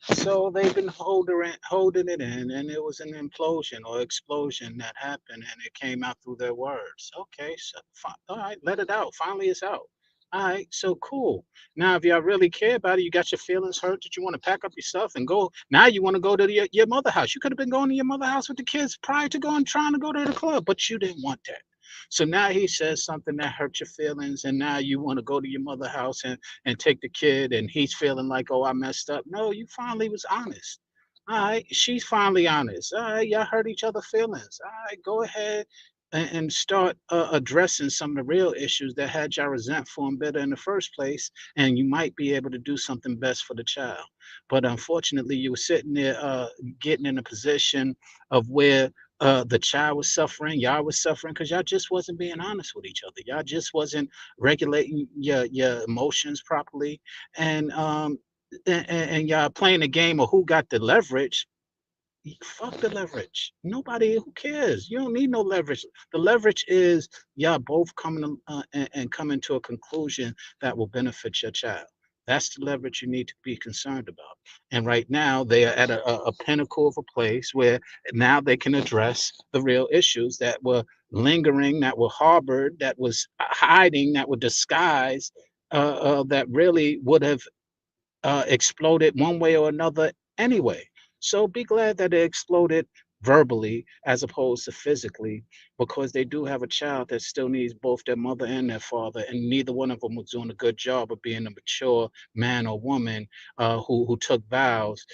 So they've been holding it in, and it was an implosion or explosion that happened, and it came out through their words. Okay, so fine. All right, let it out. Finally, it's out. All right, so cool. Now, if y'all really care about it, you got your feelings hurt that you want to pack up your stuff and go. Now you want to go to your mother house. You could have been going to your mother house with the kids prior to trying to go to the club, but you didn't want that. So now he says something that hurt your feelings, and now you want to go to your mother house and take the kid, and he's feeling like, oh, I messed up. No, you finally was honest. All right, she's finally honest. All right, y'all hurt each other feelings. All right, go ahead and start addressing some of the real issues that had y'all resentful and bitter in the first place, and you might be able to do something best for the child. But unfortunately, you were sitting there getting in a position of where the child was suffering, y'all was suffering because y'all just wasn't being honest with each other. Y'all just wasn't regulating your emotions properly, and y'all playing the game of who got the leverage. Fuck the leverage. Nobody, who cares? You don't need no leverage. The leverage is y'all both coming and coming to a conclusion that will benefit your child. That's the leverage you need to be concerned about. And right now, they are at a pinnacle of a place where now they can address the real issues that were lingering, that were harbored, that was hiding, that were disguised, that really would have exploded one way or another anyway. So be glad that it exploded verbally as opposed to physically, because they do have a child that still needs both their mother and their father, and neither one of them was doing a good job of being a mature man or woman who took vows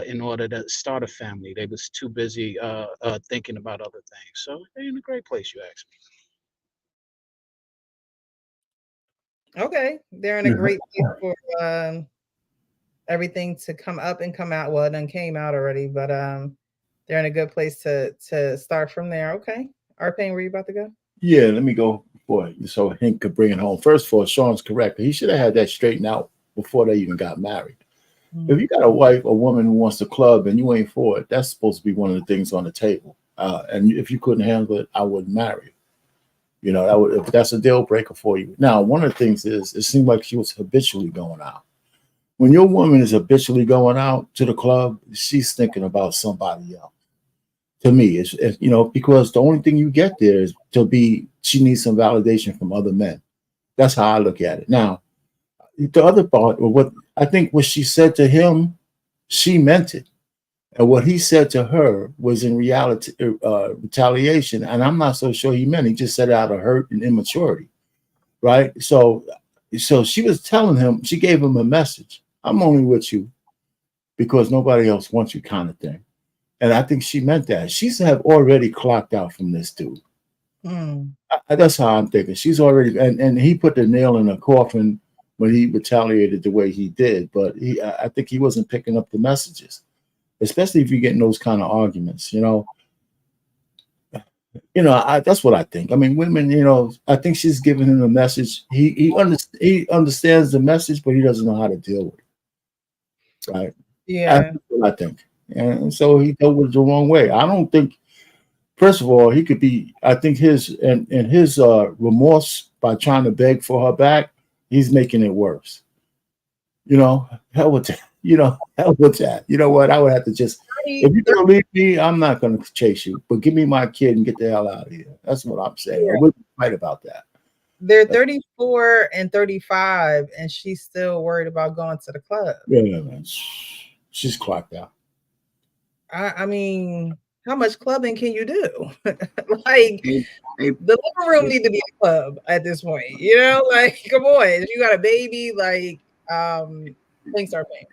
in order to start a family. They was too busy thinking about other things. So they're in a great place, you ask me. Okay, they're in a great place for everything to come up and come out. Well, it done came out already, but they're in a good place to start from there. Okay, Arpane, where you about to go? Yeah, let me go for it so Hank could bring it home. First of all, Sean's correct. He should have had that straightened out before they even got married. If you got a wife, a woman who wants to club and you ain't for it, that's supposed to be one of the things on the table. And if you couldn't handle it, I wouldn't marry you. You know, that would, if that's a deal breaker for you. Now, one of the things is it seemed like she was habitually going out. When your woman is habitually going out to the club, she's thinking about somebody else. To me, it's you know, because the only thing you get there is she needs some validation from other men. That's how I look at it. Now, the other part, or what I think what she said to him, she meant it. And what he said to her was in reality retaliation. And I'm not so sure he meant it. He just said it out of hurt and immaturity. Right? So she was telling him, she gave him a message. I'm only with you because nobody else wants you, kind of thing. And I think she meant that. She's have already clocked out from this dude. That's how I'm thinking. She's already, and he put the nail in the coffin when he retaliated the way he did. But I think he wasn't picking up the messages, especially if you're getting those kind of arguments. You know, that's what I think. I mean, women. You know, I think she's giving him a message. He understands the message, but he doesn't know how to deal with it. Right? Yeah, that's what I think. And so he dealt with it the wrong way. I don't think. First of all, he could be. I think his remorse by trying to beg for her back, he's making it worse. You know, hell with that. You know, hell with that. You know what? I would have to just. If you're gonna leave me, I'm not gonna chase you. But give me my kid and get the hell out of here. That's what I'm saying. Yeah. I wouldn't fight about that. They're 34 and 35, and she's still worried about going to the club. Yeah, man. She's clocked out. I mean, how much clubbing can you do? Like, the living room need to be a club at this point. You know, like, come on. If you got a baby, like, things are paying.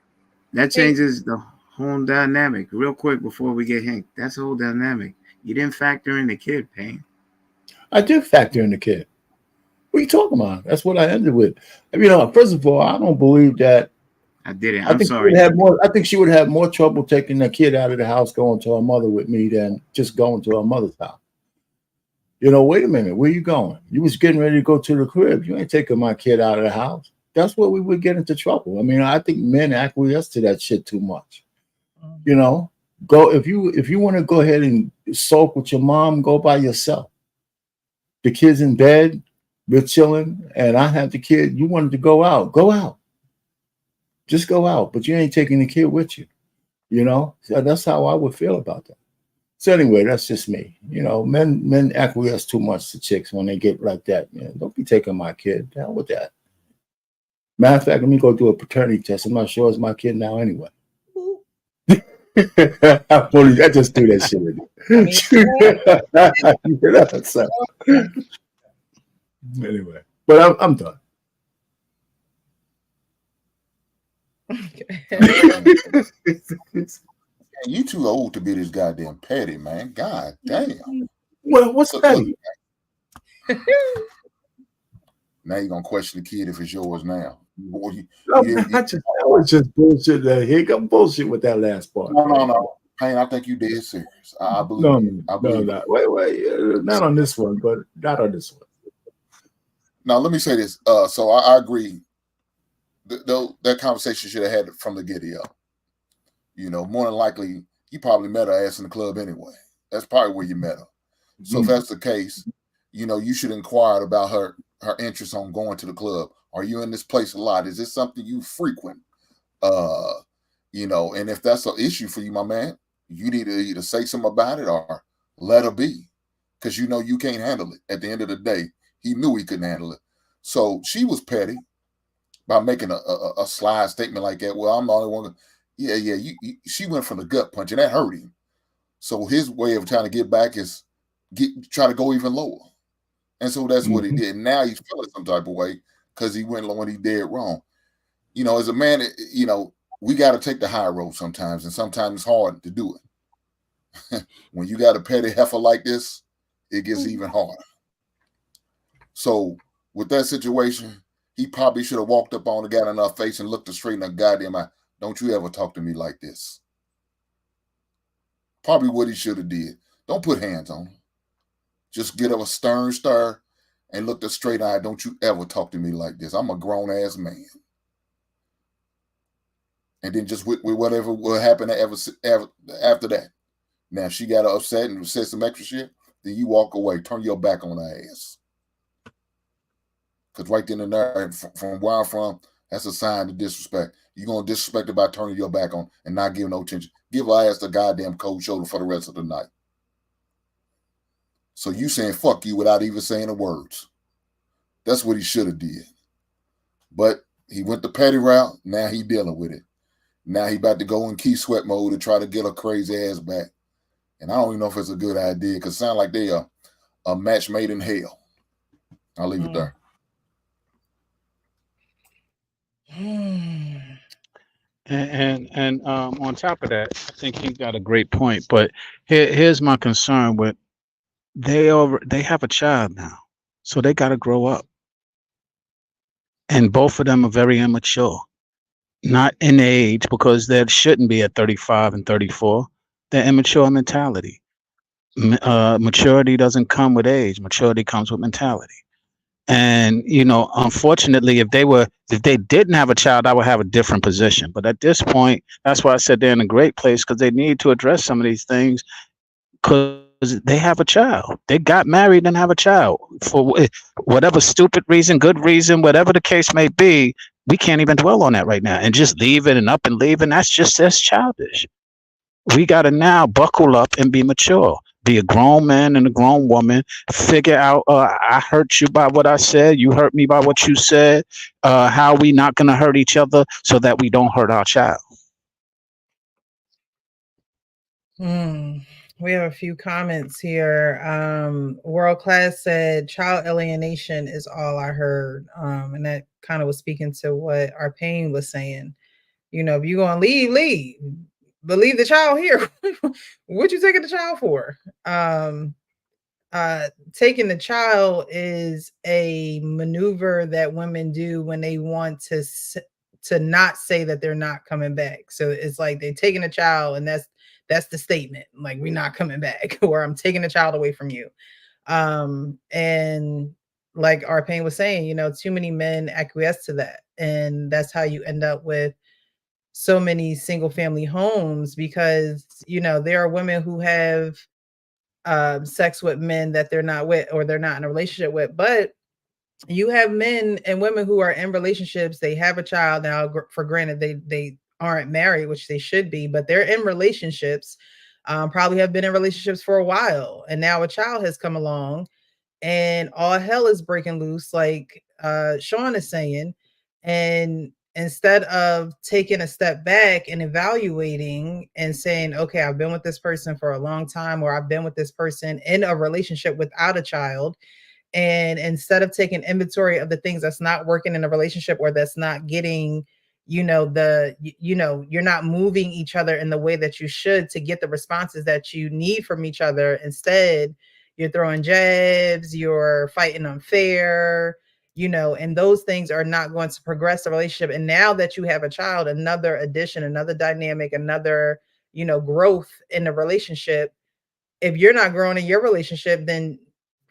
That changes the whole dynamic. Real quick before we get Hank, that's the whole dynamic. You didn't factor in the kid, Payne. I did factor in the kid. What are you talking about? That's what I ended with. You know, first of all, I don't believe that. I didn't. I'm sorry. I think she would have more trouble taking the kid out of the house going to her mother with me than just going to her mother's house. You know, wait a minute. Where you going? You was getting ready to go to the crib. You ain't taking my kid out of the house. That's where we would get into trouble. I mean, I think men acquiesce to that shit too much. You know, go if you want to go ahead and sulk with your mom, go by yourself. The kid's in bed, we're chilling, and I have the kid. You wanted to go out, go out. Just go out, but you ain't taking the kid with you. You know, so that's how I would feel about that. So anyway, that's just me. You know, men acquiesce too much to chicks when they get like that. You know, don't be taking my kid. Hell with that. Matter of fact, let me go do a paternity test. I'm not sure it's my kid now anyway. I just do that shit with you. You know, so. Anyway, but I'm done. You too old to be this goddamn petty, man. God damn. Well, what's petty? Now you're gonna question the kid if it's yours now. That was just bullshit. I'm bullshit with that last part. No. Payne, I think you dead serious. I believe No, you. I believe no. Wait. Not on this one, but not on this one. Now, let me say this. So I agree. That conversation should have had it from the get-go. You know, more than likely, you probably met her ass in the club anyway. That's probably where you met her. So if that's the case, you know, you should inquire about her interest on going to the club. Are you in this place a lot? Is this something you frequent? You know, and if that's an issue for you, my man, you need to either say something about it or let her be, because you know you can't handle it. At the end of the day, he knew he couldn't handle it. So she was petty by making a slide statement like that. Well, I'm the only one. Yeah. She went from the gut punch, and that hurt him. So his way of trying to get back is try to go even lower. And so that's what he did. Now he's feeling some type of way because he went when he did wrong. You know, as a man, you know, we got to take the high road sometimes, and sometimes it's hard to do it. When you got a petty heifer like this, it gets even harder. So with that situation, he probably should have walked up on the guy in her face and looked her straight in the goddamn eye. Don't you ever talk to me like this. Probably what he should have did. Don't put hands on him. Just get up a stern stare and look the straight eye. Don't you ever talk to me like this. I'm a grown ass man. And then just with whatever will happen after that. Now, if she got upset and said some extra shit, then you walk away. Turn your back on her ass. Because right then and there, from where I'm from, that's a sign of disrespect. You're going to disrespect her by turning your back on and not giving no attention. Give her ass the goddamn cold shoulder for the rest of the night. So you saying fuck you without even saying the words. That's what he should have did. But he went the petty route. Now he dealing with it. Now he about to go in key sweat mode to try to get her crazy ass back. And I don't even know if it's a good idea because it sounds like they are a match made in hell. I'll leave it there. And on top of that, I think he got a great point. But here's my concern with they have a child now, so they got to grow up, and both of them are very immature, not in age because there shouldn't be at 35 and 34. They're immature mentality. Maturity doesn't come with age. Maturity comes with mentality. And, you know, unfortunately, if they didn't have a child, I would have a different position. But at this point, that's why I said they're in a great place, because they need to address some of these things because they have a child. They got married and have a child for whatever stupid reason, good reason, whatever the case may be. We can't even dwell on that right now and just leave it and up and leaving. That's childish. We got to now buckle up and be mature. Be a grown man and a grown woman. Figure out, I hurt you by what I said. You hurt me by what you said. How are we not going to hurt each other so that we don't hurt our child? We have a few comments here. World Class said child alienation is all I heard. And that kind of was speaking to what our pain was saying. You know, if you're going to leave. But leave the child here. What you taking the child for? Taking the child is a maneuver that women do when they want to not say that they're not coming back. So it's like they're taking a child, and that's the statement. Like, we're not coming back, or I'm taking the child away from you. And like our pain was saying, you know, too many men acquiesce to that. And that's how you end up with so many single family homes, because, you know, there are women who have sex with men that they're not with, or they're not in a relationship with. But you have men and women who are in relationships. They have a child now, for granted, they aren't married, which they should be, but they're in relationships, probably have been in relationships for a while. And now a child has come along and all hell is breaking loose, like Sean is saying. And instead of taking a step back and evaluating and saying, okay, I've been with this person for a long time, or I've been with this person in a relationship without a child. And instead of taking inventory of the things that's not working in a relationship, or that's not getting, you know, you're not moving each other in the way that you should to get the responses that you need from each other. Instead, you're throwing jabs, you're fighting unfair, you know, and those things are not going to progress the relationship. And now that you have a child, another addition, another dynamic, another growth in the relationship. If you're not growing in your relationship, then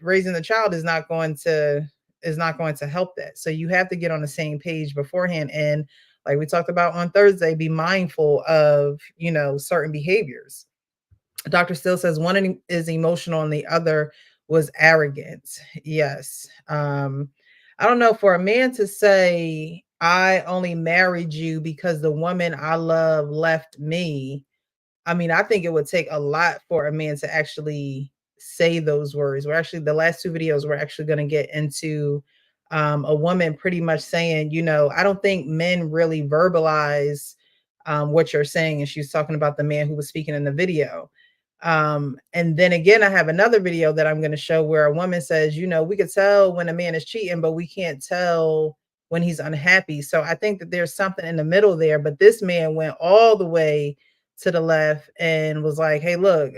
raising the child is not going to help that. So you have to get on the same page beforehand. And like we talked about on Thursday, be mindful of, certain behaviors. Dr. Still says one is emotional and the other was arrogant. Yes. I don't know, for a man to say, I only married you because the woman I love left me. I mean, I think it would take a lot for a man to actually say those words. We're actually, the last two videos, we're actually going to get into a woman pretty much saying, I don't think men really verbalize what you're saying. And she's talking about the man who was speaking in the video. And then again, I have another video that I'm going to show where a woman says, we could tell when a man is cheating, but we can't tell when he's unhappy. So I think that there's something in the middle there. But this man went all the way to the left and was like, hey, look,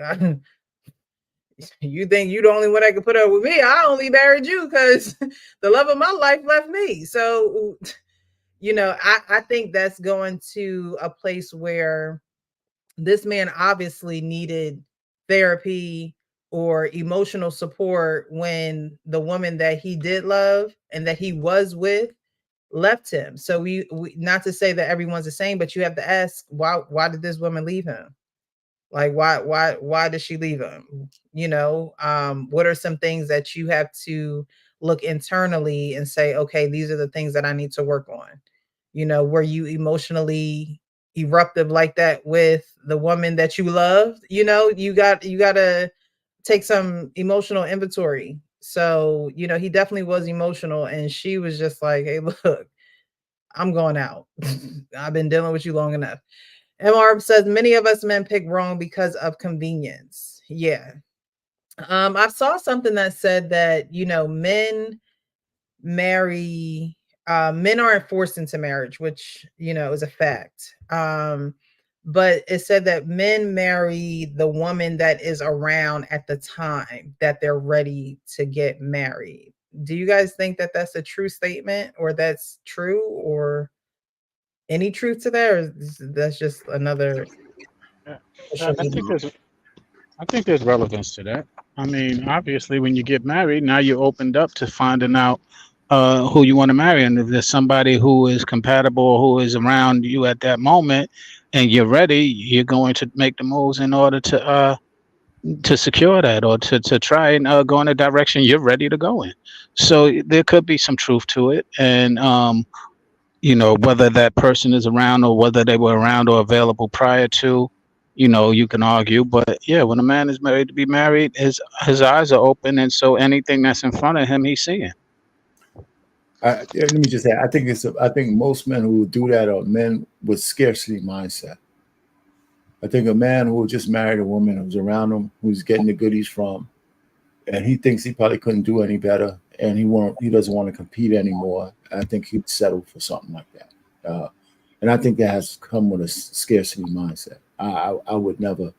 you think you the only one that can put up with me? I only married you because the love of my life left me. So, I think that's going to a place where this man obviously needed therapy or emotional support when the woman that he did love and that he was with left him. So we not to say that everyone's the same, but you have to ask, why did this woman leave him? Like, why did she leave him? What are some things that you have to look internally and say, okay, these are the things that I need to work on. Were you emotionally eruptive like that with the woman that you loved? You got to take some emotional inventory. So, he definitely was emotional, and she was just like, hey, look, I'm going out. I've been dealing with you long enough. MR says many of us men pick wrong because of convenience. Yeah. I saw something that said that, men marry, men aren't forced into marriage, which, is a fact. But it said that men marry the woman that is around at the time that they're ready to get married. Do you guys think that that's a true statement, or that's true, or any truth to that, or that's just another? I think there's relevance to that. I mean, obviously, when you get married, now you're opened up to finding out who you want to marry, and if there's somebody who is compatible, who is around you at that moment, and you're ready, you're going to make the moves in order to secure that, or to try and go in a direction you're ready to go in. So there could be some truth to it, and whether that person is around or whether they were around or available prior to, you can argue. But yeah, when a man is married to be married, his eyes are open, and so anything that's in front of him, he's seeing. Let me just say, I think most men who do that are men with scarcity mindset. I think a man who just married a woman who's around him, who's getting the goodies from, and he thinks he probably couldn't do any better, and he doesn't want to compete anymore. I think he'd settle for something like that. And I think that has come with a scarcity mindset. I would never.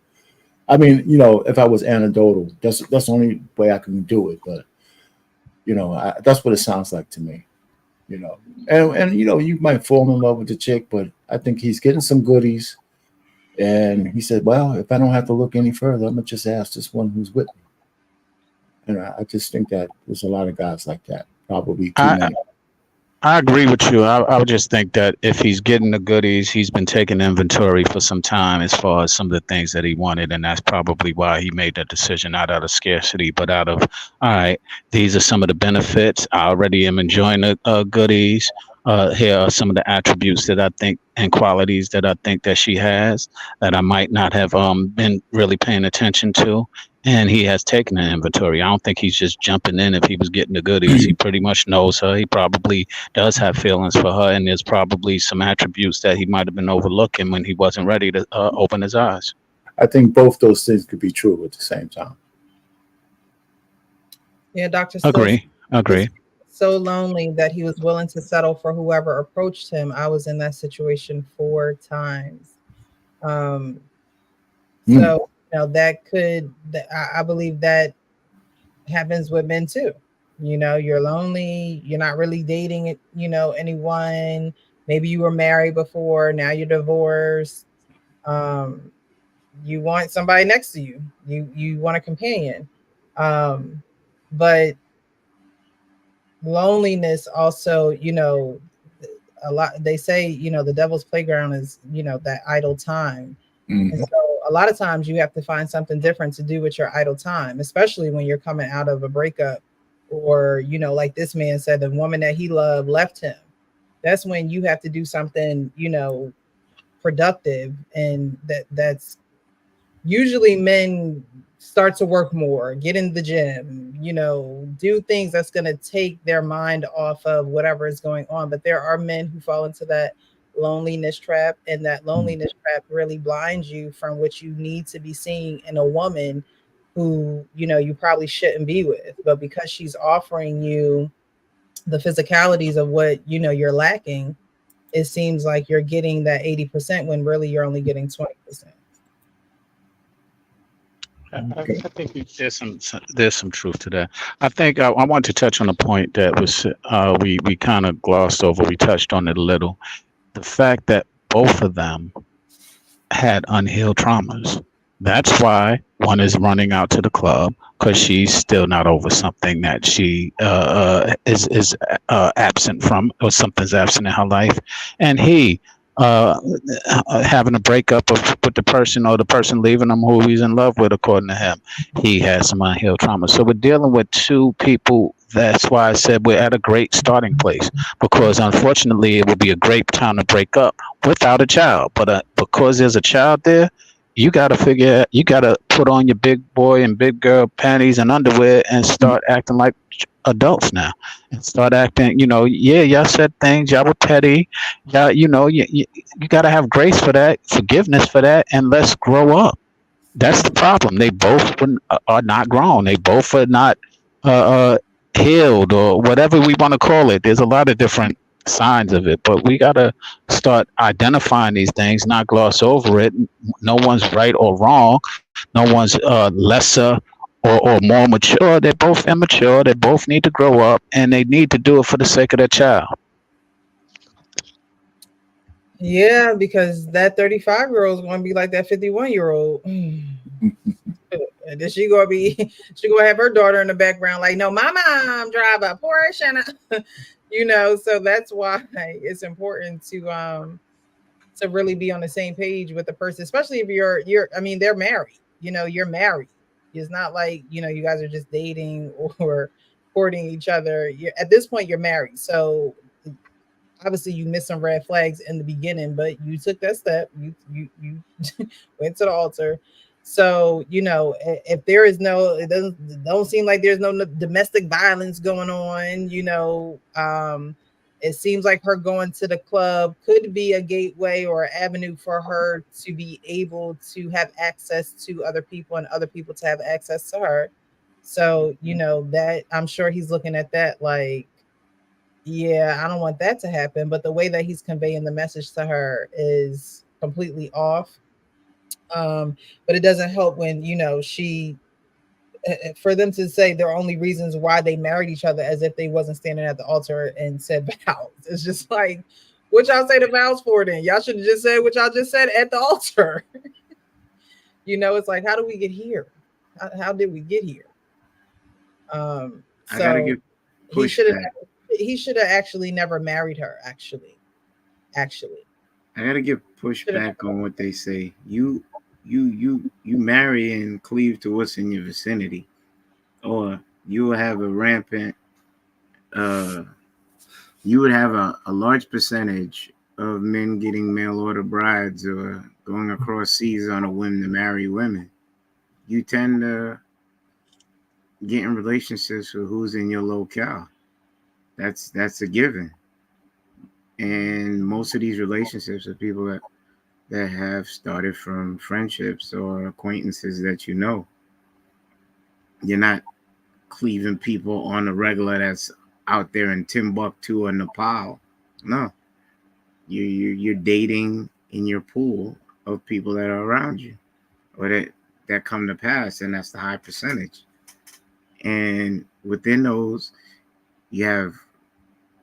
I mean, if I was anecdotal, that's the only way I can do it. But that's what it sounds like to me. And you might fall in love with the chick, but I think he's getting some goodies. And he said, well, if I don't have to look any further, I'm going to just ask this one who's with me. And I just think that there's a lot of guys like that, probably too many. I agree with you. I would just think that if he's getting the goodies, he's been taking inventory for some time as far as some of the things that he wanted. And that's probably why he made that decision, not out of scarcity, but out of, all right, these are some of the benefits. I already am enjoying the goodies. Here are some of the attributes that I think and qualities that I think that she has that I might not have been really paying attention to. And he has taken an inventory. I don't think he's just jumping in if he was getting the goodies. He pretty much knows her. He probably does have feelings for her. And there's probably some attributes that he might have been overlooking when he wasn't ready to open his eyes. I think both those things could be true at the same time. Yeah, Dr. Agree. So lonely that he was willing to settle for whoever approached him. I was in that situation 4 times. So that could, I believe that happens with men too. You're lonely, you're not really dating, anyone. Maybe you were married before, now you're divorced. you want somebody next to you. You want a companion. But loneliness also, a lot, they say, the devil's playground is, that idle time. Mhm. And so a lot of times you have to find something different to do with your idle time, especially when you're coming out of a breakup, or, like this man said, the woman that he loved left him. That's when you have to do something, productive. And that's usually men start to work more, get in the gym, do things that's going to take their mind off of whatever is going on. But there are men who fall into that loneliness trap, and that loneliness trap really blinds you from what you need to be seeing in a woman who, you probably shouldn't be with. But because she's offering you the physicalities of what, you're lacking, it seems like you're getting that 80% when really you're only getting 20%. I think there's some truth to that. I think I want to touch on a point that was we kind of glossed over. We touched on it a little. The fact that both of them had unhealed traumas. That's why one is running out to the club because she's still not over something that she is absent from, or something's absent in her life, and he having a breakup with the person, or the person leaving him who he's in love with. According to him, he has some unhealed trauma. So we're dealing with two people. That's why I said we're at a great starting place, because unfortunately it would be a great time to break up without a child. But because there's a child there, you got to put on your big boy and big girl panties and underwear and start acting like adults now, and start acting, y'all said things, y'all were petty, y'all, you got to have grace for that, forgiveness for that, and let's grow up. That's the problem. They both are not grown. They both are not healed, or whatever we want to call it. There's a lot of different signs of it, but we got to start identifying these things, not gloss over it. No one's right or wrong. No one's lesser or more mature. They're both immature. They both need to grow up, and they need to do it for the sake of their child. Yeah, because that 35-year-old is going to be like that 51-year-old. And then she gonna have her daughter in the background like, no, my mom drive a Porsche, and so that's why it's important to really be on the same page with the person, especially if they're married. You're married. It's not like, you guys are just dating or courting each other. At this point, you're married. So obviously you missed some red flags in the beginning, but you took that step. You went to the altar. So, if there is it don't seem like there's no domestic violence going on, it seems like her going to the club could be a gateway or an avenue for her to be able to have access to other people, and other people to have access to her. So, that I'm sure he's looking at that like, yeah, I don't want that to happen. But the way that he's conveying the message to her is completely off. But it doesn't help when, for them to say there are only reasons why they married each other, as if they wasn't standing at the altar and said vows. It's just like, what y'all say the vows for then? Y'all should have just said what y'all just said at the altar. It's like, how do we get here? How did we get here? I gotta give pushback. He should have actually never married her. Actually, I gotta give pushback on what they say. You marry and cleave to what's in your vicinity, or you will have a rampant. You would have a large percentage of men getting mail order brides or going across seas on a whim to marry women. You tend to get in relationships with who's in your locale. That's a given. And most of these relationships are people that have started from friendships or acquaintances that you know. You're not cleaving people on the regular that's out there in Timbuktu or Nepal. No. You're dating in your pool of people that are around you, or that come to pass, and that's the high percentage. And within those, you have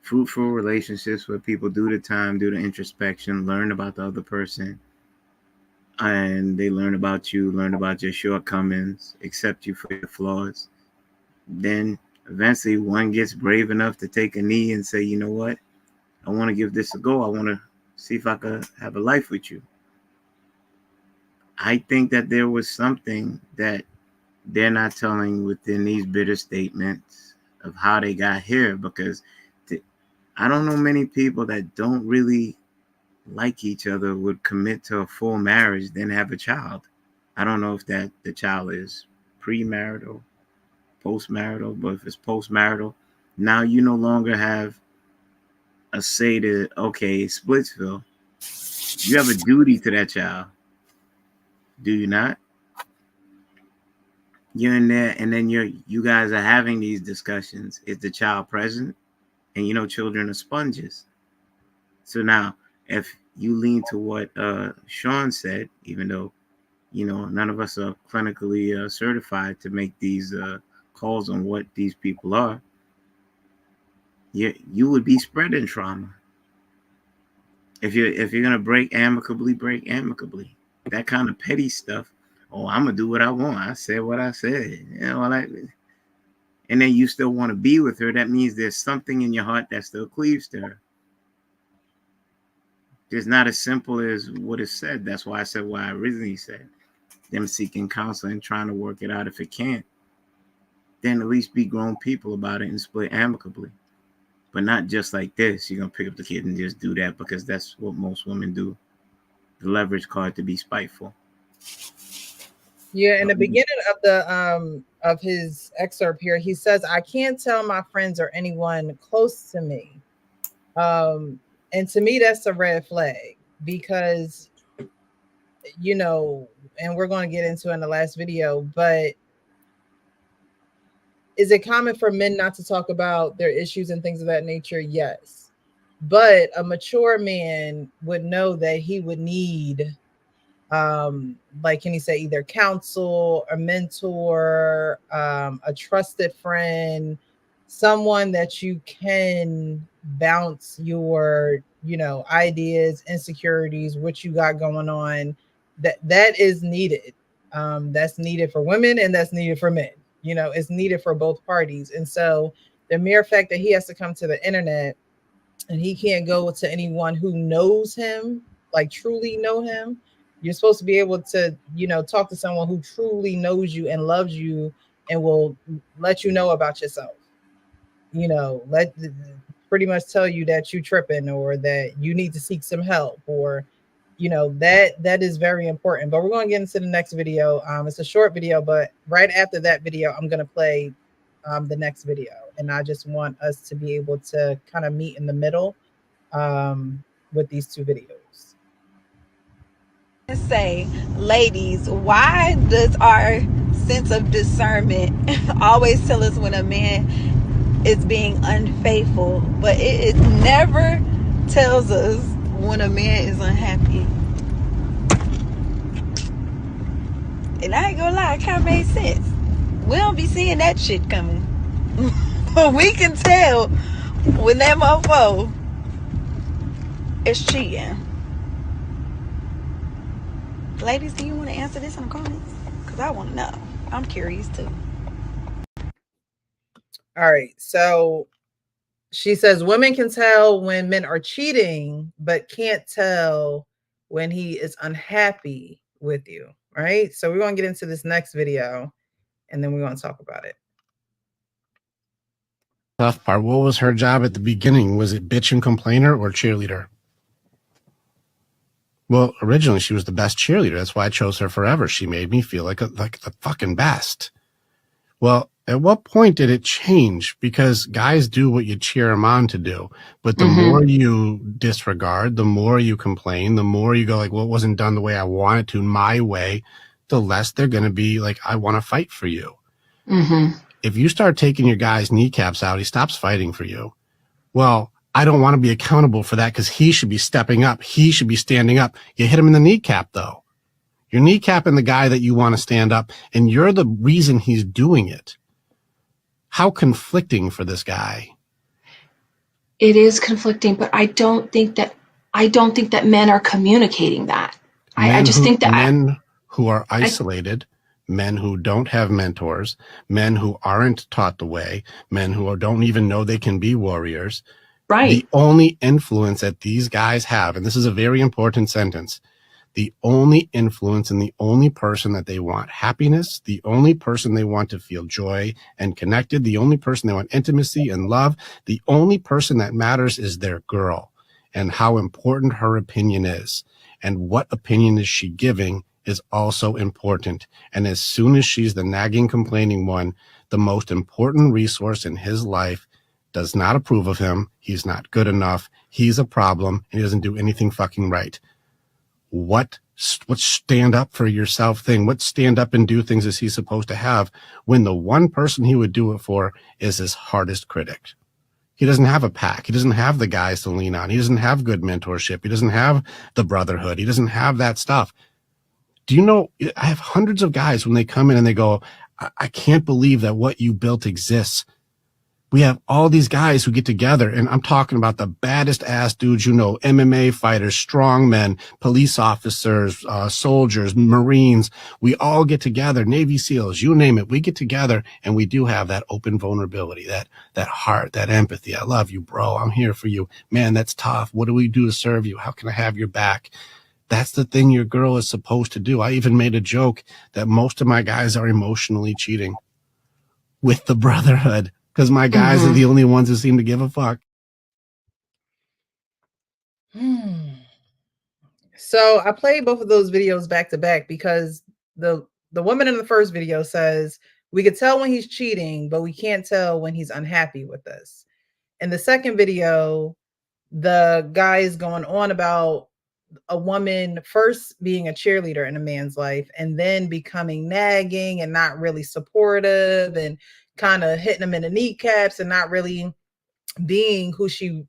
fruitful relationships where people do the time, do the introspection, learn about the other person, and they learn about you, learn about your shortcomings, accept you for your flaws. Then eventually one gets brave enough to take a knee and say, you know what? I want to give this a go. I want to see if I could have a life with you. I think that there was something that they're not telling within these bitter statements of how they got here, because I don't know many people that don't really like each other would commit to a full marriage, then have a child. I don't know if that the child is premarital, postmarital, but if it's postmarital, now you no longer have a say to, okay, Splitsville. You have a duty to that child. Do you not? You're in there, and then you guys are having these discussions. Is the child present? And you know, children are sponges. So now, if you lean to what Sean said, even though, you know, none of us are clinically certified to make these calls on what these people are, you would be spreading trauma. If you're gonna break amicably, break amicably. That kind of petty stuff. Oh, I'm gonna do what I want. I said what I said. You know, and then you still want to be with her. That means there's something in your heart that still cleaves to her. It's not as simple as what is said. That's why I said what I originally said. Them seeking counseling, trying to work it out. If it can't, then at least be grown people about it and split amicably. But not just like this. You're gonna pick up the kid and just do that, because that's what most women do. The leverage card to be spiteful. Yeah, in the beginning of the of his excerpt here, he says, "I can't tell my friends or anyone close to me," and to me, that's a red flag, because, you know, and we're going to get into in the last video, but is it common for men not to talk about their issues and things of that nature? Yes. But a mature man would know that he would need, like, can he say, either counsel, a mentor, a trusted friend, someone that you can bounce your, you know, ideas, insecurities, what you got going on. That is needed. That's needed for women and that's needed for men. You know, it's needed for both parties. And so the mere fact that he has to come to the internet and he can't go to anyone who knows him, like truly know him. You're supposed to be able to, you know, talk to someone who truly knows you and loves you and will let you know about yourself. You know, pretty much tell you that you tripping or that you need to seek some help, or, you know, that is very important. But we're going to get into the next video. It's a short video, but right after that video, I'm going to play the next video. And I just want us to be able to kind of meet in the middle with these two videos. Say, ladies, why does our sense of discernment always tell us when a man is being unfaithful, but it never tells us when a man is unhappy? And I ain't gonna lie, it kind of made sense. We don't be seeing that shit coming. But we can tell when that mofo is cheating. Ladies, do you want to answer this in the comments? Because I want to know. I'm curious too. All right. So she says women can tell when men are cheating, but can't tell when he is unhappy with you. Right. So we're going to get into this next video and then we're going to talk about it. Tough part. What was her job at the beginning? Was it bitch and complainer or cheerleader? Well, originally she was the best cheerleader. That's why I chose her forever. She made me feel like the fucking best. Well, at what point did it change? Because guys do what you cheer them on to do. But the more you disregard, the more you complain, the more you go like, well, it wasn't done the way I wanted to, my way, the less they're going to be like, I want to fight for you. If you start taking your guy's kneecaps out, he stops fighting for you. Well, I don't want to be accountable for that because he should be stepping up. He should be standing up. You hit him in the kneecap, though. You're kneecapping the guy that you want to stand up, and you're the reason he's doing it. How conflicting for this guy. It is conflicting, but I don't think that men are communicating that. I just think that men who are isolated, men who don't have mentors, men who aren't taught the way, men who don't even know they can be warriors. Right. The only influence that these guys have, and this is a very important sentence, the only influence and the only person that they want happiness, the only person they want to feel joy and connected, the only person they want intimacy and love, the only person that matters is their girl and how important her opinion is. And what opinion is she giving is also important. And as soon as she's the nagging, complaining one, the most important resource in his life does not approve of him. He's not good enough. He's a problem and he doesn't do anything fucking right. What stand up for yourself thing? What stand up and do things is he supposed to have when the one person he would do it for is his hardest critic? He doesn't have a pack. He doesn't have the guys to lean on. He doesn't have good mentorship. He doesn't have the brotherhood. He doesn't have that stuff. Do you know, I have hundreds of guys when they come in and they go, I can't believe that what you built exists. We have all these guys who get together, and I'm talking about the baddest ass dudes, you know, MMA fighters, strongmen, police officers, soldiers, Marines. We all get together, Navy SEALs, you name it. We get together and we do have that open vulnerability, that heart, that empathy. I love you, bro. I'm here for you. Man, that's tough. What do we do to serve you? How can I have your back? That's the thing your girl is supposed to do. I even made a joke that most of my guys are emotionally cheating with the brotherhood because my guys are the only ones who seem to give a fuck. So I played both of those videos back to back because the woman in the first video says, we could tell when he's cheating, but we can't tell when he's unhappy with us. In the second video, the guy is going on about a woman first being a cheerleader in a man's life and then becoming nagging and not really supportive and kind of hitting him in the kneecaps and not really being who she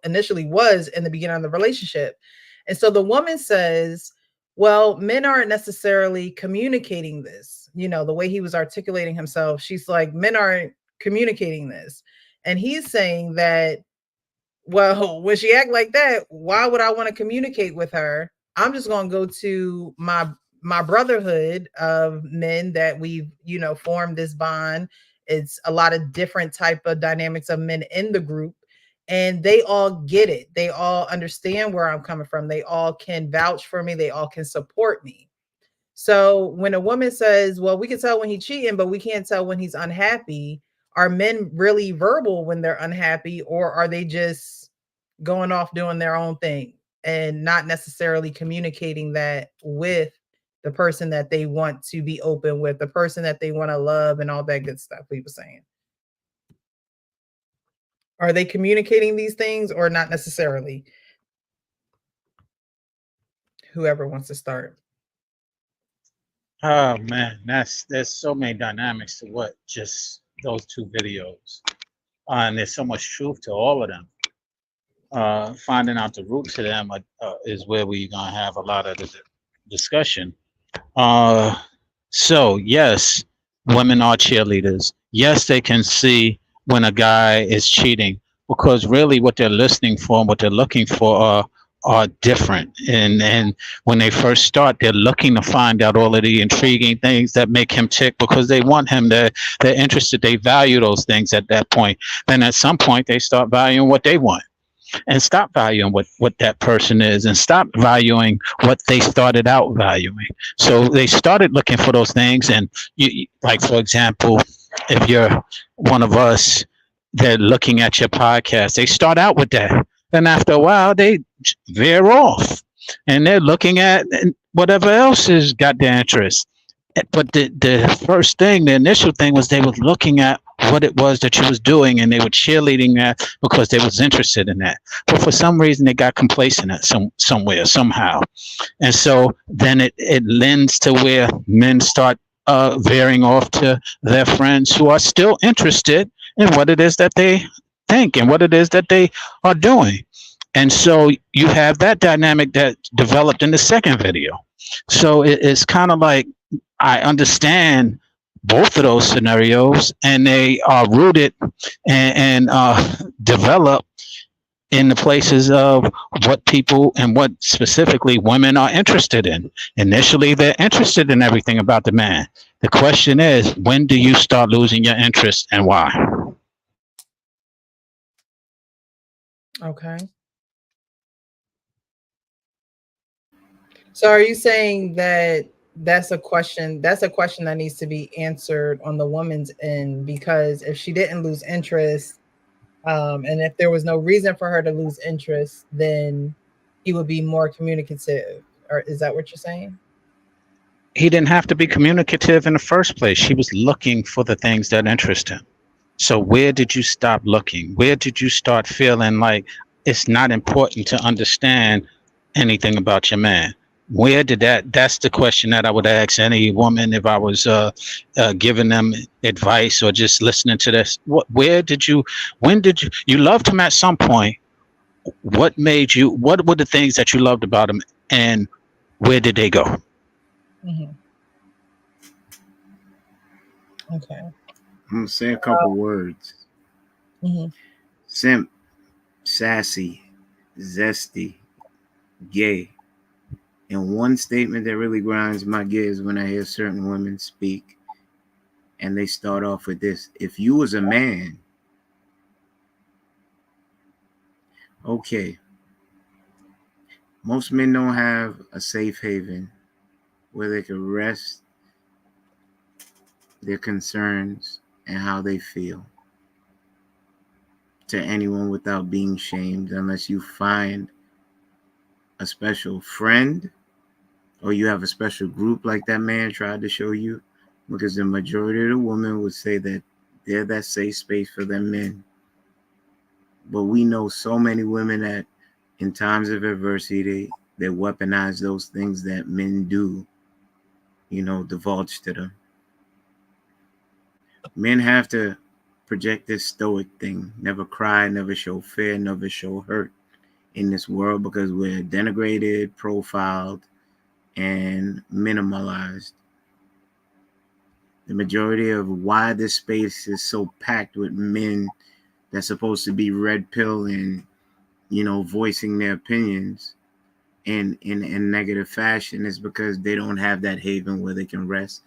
initially was in the beginning of the relationship. And so the woman says, well, men aren't necessarily communicating this, you know, the way he was articulating himself. She's like, men aren't communicating this. And he's saying that, well, when she act like that, why would I want to communicate with her? I'm just going to go to my brotherhood of men that we've, you know, formed this bond. It's a lot of different type of dynamics of men in the group, and they all get it. They all understand where I'm coming from. They all can vouch for me. They all can support me. So when a woman says, well, we can tell when he's cheating, but we can't tell when he's unhappy, are men really verbal when they're unhappy, or are they just going off doing their own thing and not necessarily communicating that with the person that they want to be open with, the person that they want to love and all that good stuff we were saying? Are they communicating these things or not necessarily? Whoever wants to start. Oh man, there's so many dynamics to what just those two videos, and there's so much truth to all of them. Finding out the roots of them is where we're gonna have a lot of the discussion. So yes, women are cheerleaders. Yes, they can see when a guy is cheating, because really what they're listening for and what they're looking for are different. And when they first start, they're looking to find out all of the intriguing things that make him tick, because they want him. They're interested. They value those things at that point. Then at some point they start valuing what they want, and stop valuing what that person is, and stop valuing what they started out valuing. So they started looking for those things. And you, like, for example, if you're one of us, they're looking at your podcast, they start out with that. Then after a while, they veer off and they're looking at whatever else has got their interest. But the first thing, the initial thing was they was looking at what it was that you was doing, and they were cheerleading that because they was interested in that. But for some reason, they got complacent at somewhere, somehow. And so then it lends to where men start veering off to their friends who are still interested in what it is that they think and what it is that they are doing. And so you have that dynamic that developed in the second video. So it's kind of like, I understand both of those scenarios, and they are rooted and develop in the places of what people and what specifically women are interested in. Initially, they're interested in everything about the man. The question is, when do you start losing your interest and why? Okay. So are you saying that that's a question that needs to be answered on the woman's end? Because if she didn't lose interest, and if there was no reason for her to lose interest, then he would be more communicative. Or is that what you're saying? He didn't have to be communicative in the first place. She was looking for the things that interest him. So where did you stop looking? Where did you start feeling like it's not important to understand anything about your man? Where did that's the question that I would ask any woman if I was giving them advice or just listening to this. When did you loved him at some point? What were the things that you loved about him, and where did they go? Mm-hmm. Okay. I'm gonna say a couple words. Mm-hmm. Simp, sassy, zesty, gay. And one statement that really grinds my gears when I hear certain women speak, and they start off with this: if you was a man, okay. Most men don't have a safe haven where they can rest their concerns and how they feel to anyone without being shamed, unless you find a special friend or you have a special group like that man tried to show you, because the majority of the women would say that they're that safe space for them men. But we know so many women that in times of adversity, they weaponize those things that men do, divulge to them. Men have to project this stoic thing, never cry, never show fear, never show hurt in this world, because we're denigrated, profiled, and minimalized. The majority of why this space is so packed with men that's supposed to be red pill and, voicing their opinions in negative fashion is because they don't have that haven where they can rest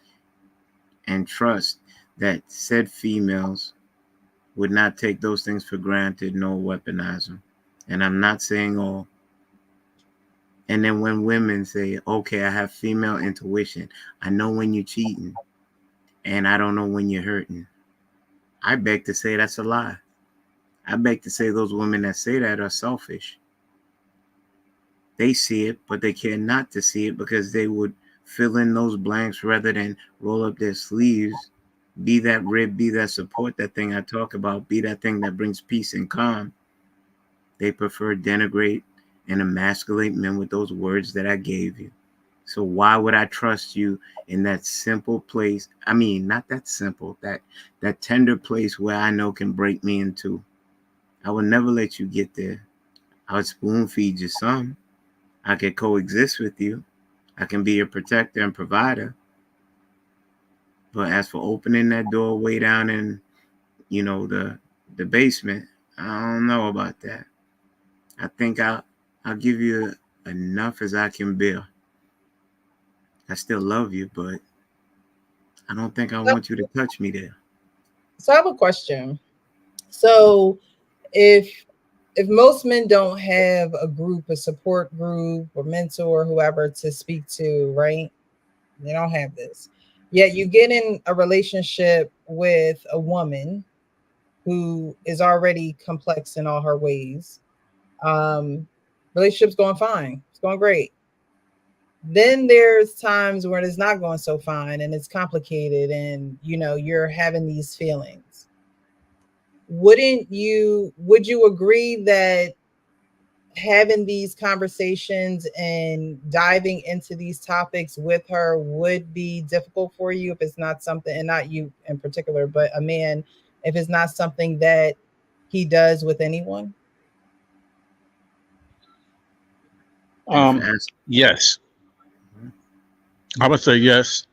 and trust that said females would not take those things for granted nor weaponize them. And I'm not saying all. And then when women say, okay, I have female intuition, I know when you're cheating and I don't know when you're hurting, I beg to say that's a lie. I beg to say those women that say that are selfish. They see it, but they care not to see it because they would fill in those blanks rather than roll up their sleeves, be that rib, be that support, that thing I talk about, be that thing that brings peace and calm. They prefer denigrate and emasculate men with those words that I gave you. So why would I trust you in that simple place? I mean, not that simple, that tender place where I know can break me in two. I would never let you get there. I would spoon feed you some. I could coexist with you. I can be your protector and provider. But as for opening that door way down in, the basement, I don't know about that. I think I'll give you enough as I can bear. I still love you, but I don't think I want you to touch me there. So I have a question. So if most men don't have a group, a support group or mentor, whoever to speak to, right? They don't have this. Yet you get in a relationship with a woman who is already complex in all her ways. Relationship's going fine. It's going great. Then there's times when it's not going so fine and it's complicated and, you're having these feelings. Would you agree that having these conversations and diving into these topics with her would be difficult for you if it's not something, and not you in particular, but a man, if it's not something that he does with anyone? Yes. I would say yes.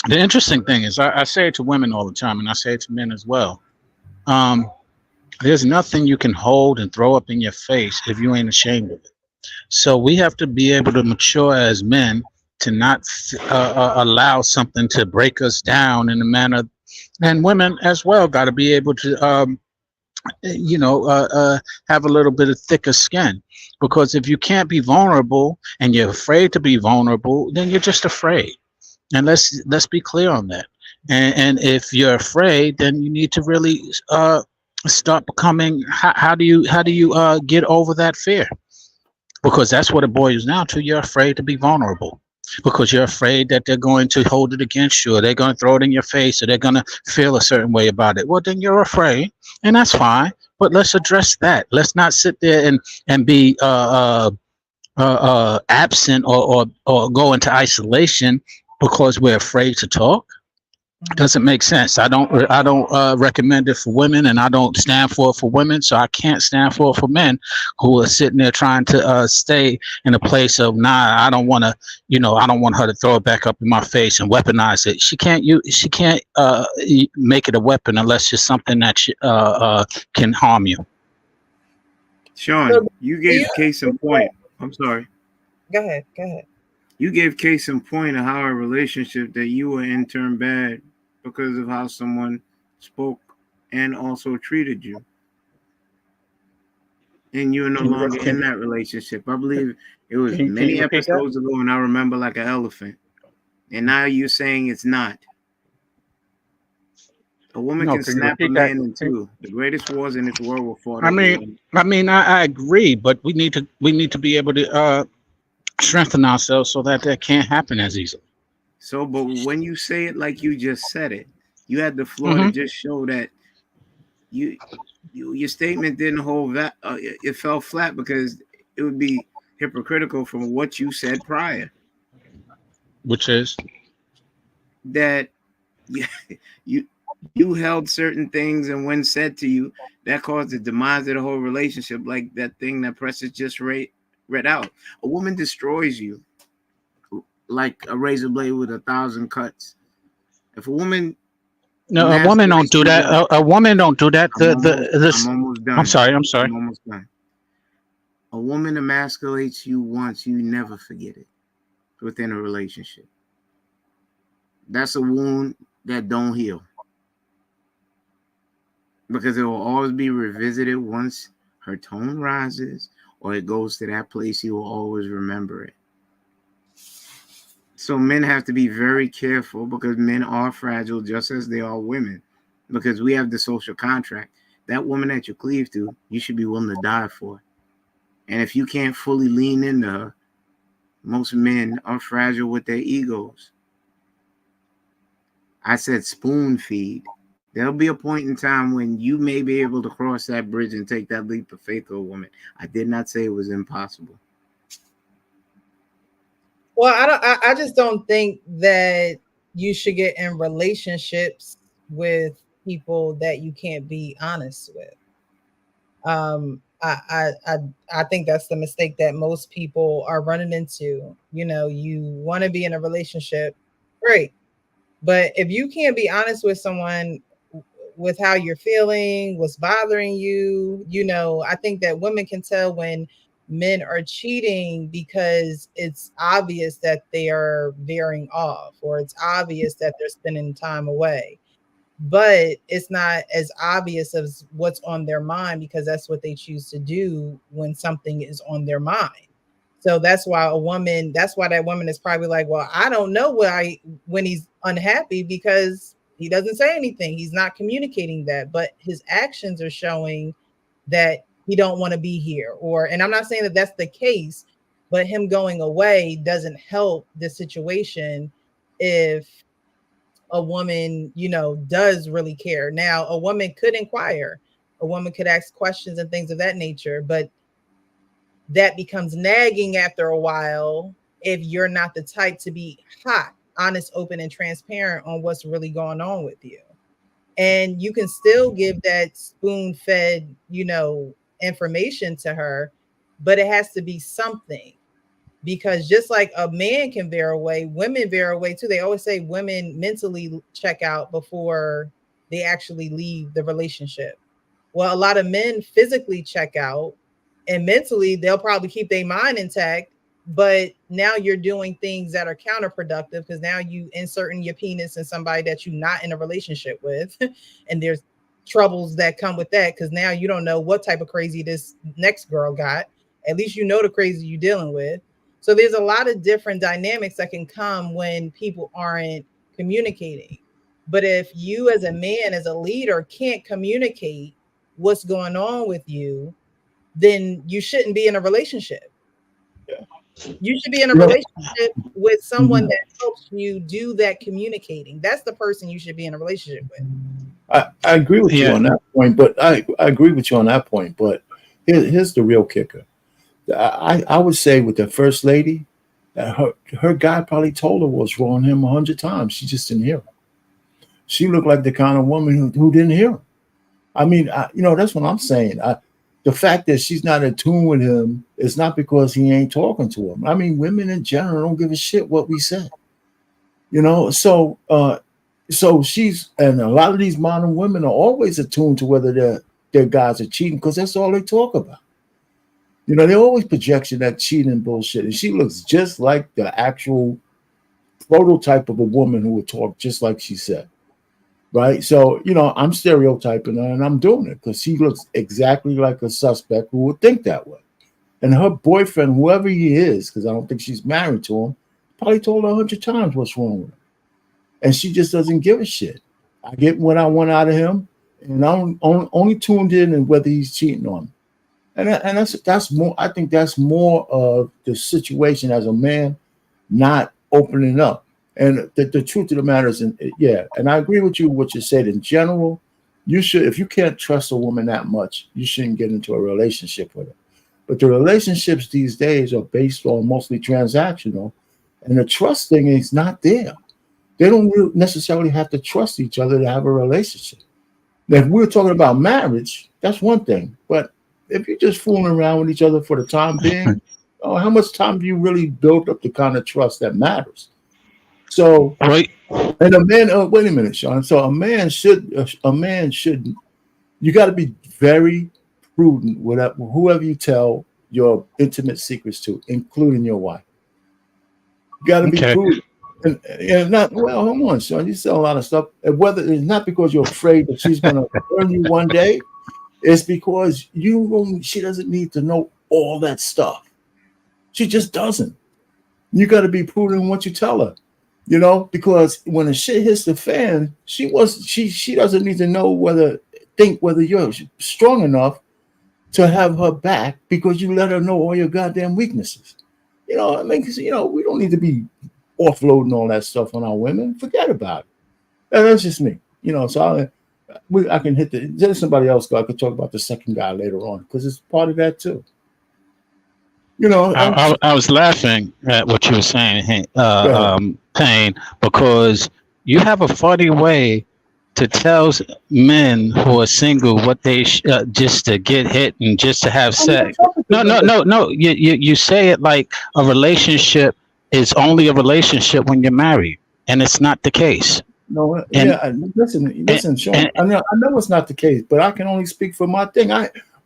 The interesting thing is I say it to women all the time, and I say it to men as well. There's nothing you can hold and throw up in your face if you ain't ashamed of it. So we have to be able to mature as men to not allow something to break us down in a manner, and women as well got to be able to, have a little bit of thicker skin. Because if you can't be vulnerable and you're afraid to be vulnerable, then you're just afraid. And let's be clear on that. And if you're afraid, then you need to really start becoming. How do you get over that fear? Because that's what it boils down to. You're afraid to be vulnerable because you're afraid that they're going to hold it against you, or they're going to throw it in your face, or they're going to feel a certain way about it. Well, then you're afraid, and that's fine. But let's address that. Let's not sit there and be absent or go into isolation because we're afraid to talk. Doesn't make sense. I don't recommend it for women, and I don't stand for it for women. So I can't stand for it for men who are sitting there trying to stay in a place of, nah, I don't want to, I don't want her to throw it back up in my face and weaponize it. She can't make it a weapon unless it's something that can harm you. Sean, you gave case in point. I'm sorry. Go ahead. You gave case in point of how a relationship that you were in turned bad because of how someone spoke and also treated you. And you're no longer in that relationship. I believe it was many episodes ago, and I remember like an elephant. And now you're saying it's not. A woman can snap a man in two. The greatest wars in this world were fought. I agree, but we need to be able to strengthen ourselves so that can't happen as easily. So, but when you say it like you just said it, you had the floor to just show that your statement didn't hold that. It fell flat because it would be hypocritical from what you said prior. Which is that you held certain things, and when said to you, that caused the demise of the whole relationship, like that thing that Precious just read out. A woman destroys you like a razor blade with 1,000 cuts. If a woman a woman don't do that. A woman don't do that. I'm almost done. I'm sorry. I'm almost done. A woman emasculates you once, you never forget it within a relationship. That's a wound that don't heal. Because it will always be revisited once her tone rises or it goes to that place, you will always remember it. So men have to be very careful because men are fragile just as they are women. Because we have the social contract. That woman that you cleave to, you should be willing to die for. And if you can't fully lean into her, most men are fragile with their egos. I said spoon feed. There'll be a point in time when you may be able to cross that bridge and take that leap of faith to a woman. I did not say it was impossible. Well, I just don't think that you should get in relationships with people that you can't be honest with. I think that's the mistake that most people are running into. You want to be in a relationship, great. But if you can't be honest with someone with how you're feeling, what's bothering you, I think that women can tell when men are cheating because it's obvious that they are veering off, or it's obvious that they're spending time away. But it's not as obvious as what's on their mind, because that's what they choose to do when something is on their mind. So that's why that woman is probably like, well, I don't know when he's unhappy, because he doesn't say anything. He's not communicating that, but his actions are showing that he don't want to be here. And I'm not saying that that's the case, but him going away doesn't help the situation if a woman, does really care. Now, a woman could inquire, a woman could ask questions and things of that nature, but that becomes nagging after a while if you're not the type to be hot, honest, open, and transparent on what's really going on with you. And you can still give that spoon-fed, information to her, but it has to be something. Because just like a man can veer away, women veer away too. They always say women mentally check out before they actually leave the relationship. Well, a lot of men physically check out, and mentally they'll probably keep their mind intact, but now you're doing things that are counterproductive because now you inserting your penis in somebody that you're not in a relationship with, and there's troubles that come with that because now you don't know what type of crazy this next girl got. At least you know the crazy you're dealing with. So there's a lot of different dynamics that can come when people aren't communicating. But if you as a man, as a leader, can't communicate what's going on with you, then you shouldn't be in a relationship. You should be in a relationship with someone that helps you do that communicating. That's the person you should be in a relationship with. I agree with you on that point, but I agree with you on that point. But here's the real kicker. I would say with the first lady, that her guy probably told her what's wrong with him 100 times. She just didn't hear him. She looked like the kind of woman who didn't hear him. I mean, that's what I'm saying. The fact that she's not in tune with him is not because he ain't talking to him. I mean, women in general don't give a shit what we say. So she's, and a lot of these modern women are always attuned to whether their guys are cheating because that's all they talk about. They always projection that cheating bullshit. And she looks just like the actual prototype of a woman who would talk just like she said. Right. So, I'm stereotyping her and I'm doing it because she looks exactly like a suspect who would think that way. And her boyfriend, whoever he is, because I don't think she's married to him, probably told her 100 times what's wrong with her. And she just doesn't give a shit. I get what I want out of him, and I'm only tuned in whether he's cheating on me. And that's more. I think that's more of the situation as a man, not opening up. And the truth of the matter is, and I agree with you what you said. In general, you should, if you can't trust a woman that much, you shouldn't get into a relationship with her. But the relationships these days are based on mostly transactional, and the trust thing is not there. They don't really necessarily have to trust each other to have a relationship. Now, if we're talking about marriage, that's one thing. But if you're just fooling around with each other for the time being, how much time do you really build up the kind of trust that matters? So, right. And a man, wait a minute, Sean. So a man should, you got to be very prudent with whoever you tell your intimate secrets to, including your wife. You got to be prudent. And not, well, hold on, Sean. You sell a lot of stuff. And whether it's not because you're afraid that she's going to burn you one day, it's because she doesn't need to know all that stuff. She just doesn't. You got to be prudent in what you tell her. Because when the shit hits the fan, she doesn't need to know whether you're strong enough to have her back because you let her know all your goddamn weaknesses. We don't need to be offloading all that stuff on our women. Forget about it. And that's just me. So I can hit there's somebody else I could talk about the second guy later on because it's part of that too. I was laughing at what you were saying, Payne, because you have a funny way to tell men who are single what they just to get hit and just to have sex. No. You say it like a relationship is only a relationship when you're married, and it's not the case. No, listen, Sean. I know it's not the case, but I can only speak for my thing.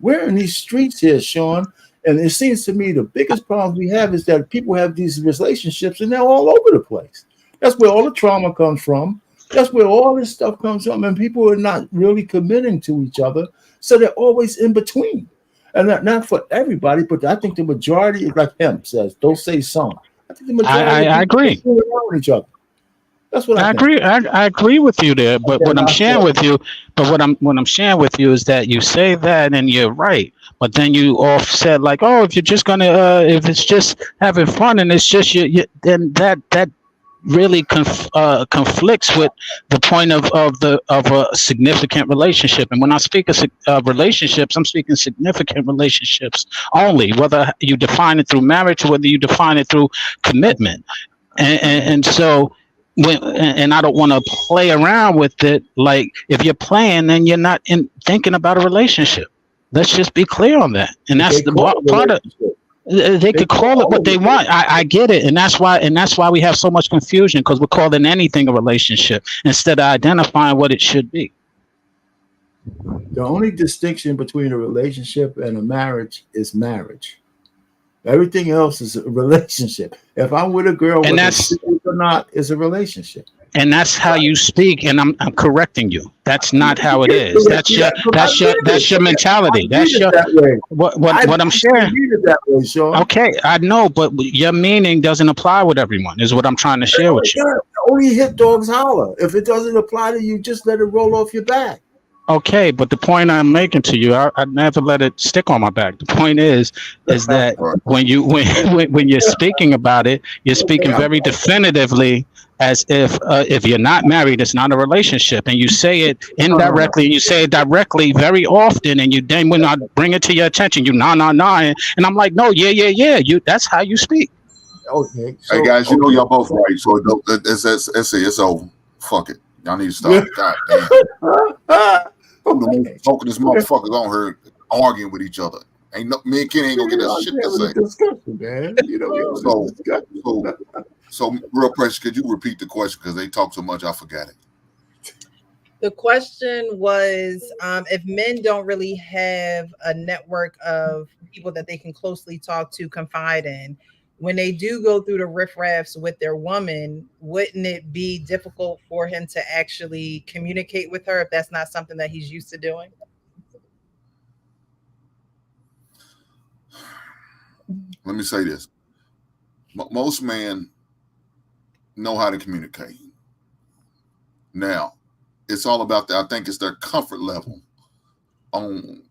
We're in these streets here, Sean. And it seems to me the biggest problem we have is that people have these relationships and they're all over the place. That's where all the trauma comes from. That's where all this stuff comes from. And people are not really committing to each other. So they're always in between. And not for everybody, but I think the majority, like him says, don't say some. I think the majority I agree. With each other. That's what I agree. I agree with you there. But what I'm sharing with you, is that you say that and you're right. But then you offset like, if you're just gonna, if it's just having fun and it's just then that really conflicts with the point of a significant relationship. And when I speak of relationships, I'm speaking significant relationships only, whether you define it through marriage or whether you define it through commitment. And so. And I don't want to play around with it. Like if you're playing, then you're not thinking about a relationship. Let's just be clear on that. And that's the part of. They could call it what they want. I get it, and that's why we have so much confusion because we're calling anything a relationship instead of identifying what it should be. The only distinction between a relationship and a marriage is marriage. Everything else is a relationship. If I'm with a girl, And whether that's- it's serious or not, it's a relationship. And that's how you speak, and I'm correcting you. That's not how it is. That's your mentality. That's your what I'm sharing. Read it that way, Sean. Okay, I know, but your meaning doesn't apply with everyone. Is what I'm trying to share with you. Only hit dogs holler. If it doesn't apply to you, just let it roll off your back. Okay, but the point I'm making to you, I never let it stick on my back. The point is that when you're speaking about it, you're speaking very definitively, as if you're not married, it's not a relationship, and you say it indirectly, and you say it directly very often, and then when I bring it to your attention, you nah, and I'm like, no, yeah. That's how you speak. Okay. Hey guys, you know y'all both right, so it's over. Fuck it. Y'all need to stop. God damn. I'm the most talkingest motherfuckers on here arguing with each other. Ain't no me and Kenny ain't gonna get that shit to say. Discussion, man. You know, so real precious, could you repeat the question because they talk so much I forgot it. The question was, if men don't really have a network of people that they can closely talk to, confide in, when they do go through the riffraffs with their woman, wouldn't it be difficult for him to actually communicate with her if that's not something that he's used to doing? Let me say this. Most men know how to communicate. Now, it's all about I think it's their comfort level on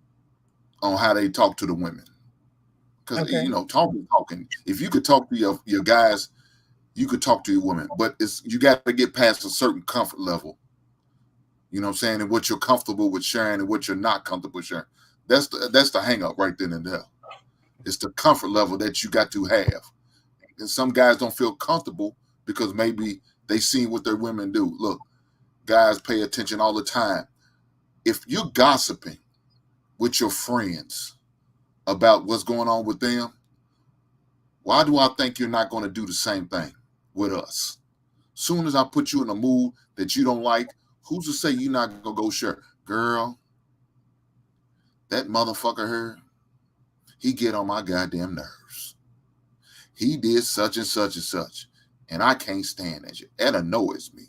how they talk to the women. Because talking. If you could talk to your guys, you could talk to your women, but you got to get past a certain comfort level. You know what I'm saying? And what you're comfortable with sharing and what you're not comfortable with sharing. That's the hang up right then and there. It's the comfort level that you got to have. And some guys don't feel comfortable because maybe they seen what their women do. Look, guys pay attention all the time. If you're gossiping with your friends about what's going on with them, why do I think you're not going to do the same thing with us? Soon as I put you in a mood that you don't like, who's to say you're not going to go share? Girl, that motherfucker here, he get on my goddamn nerves. He did such and such and such, and I can't stand that shit. That annoys me.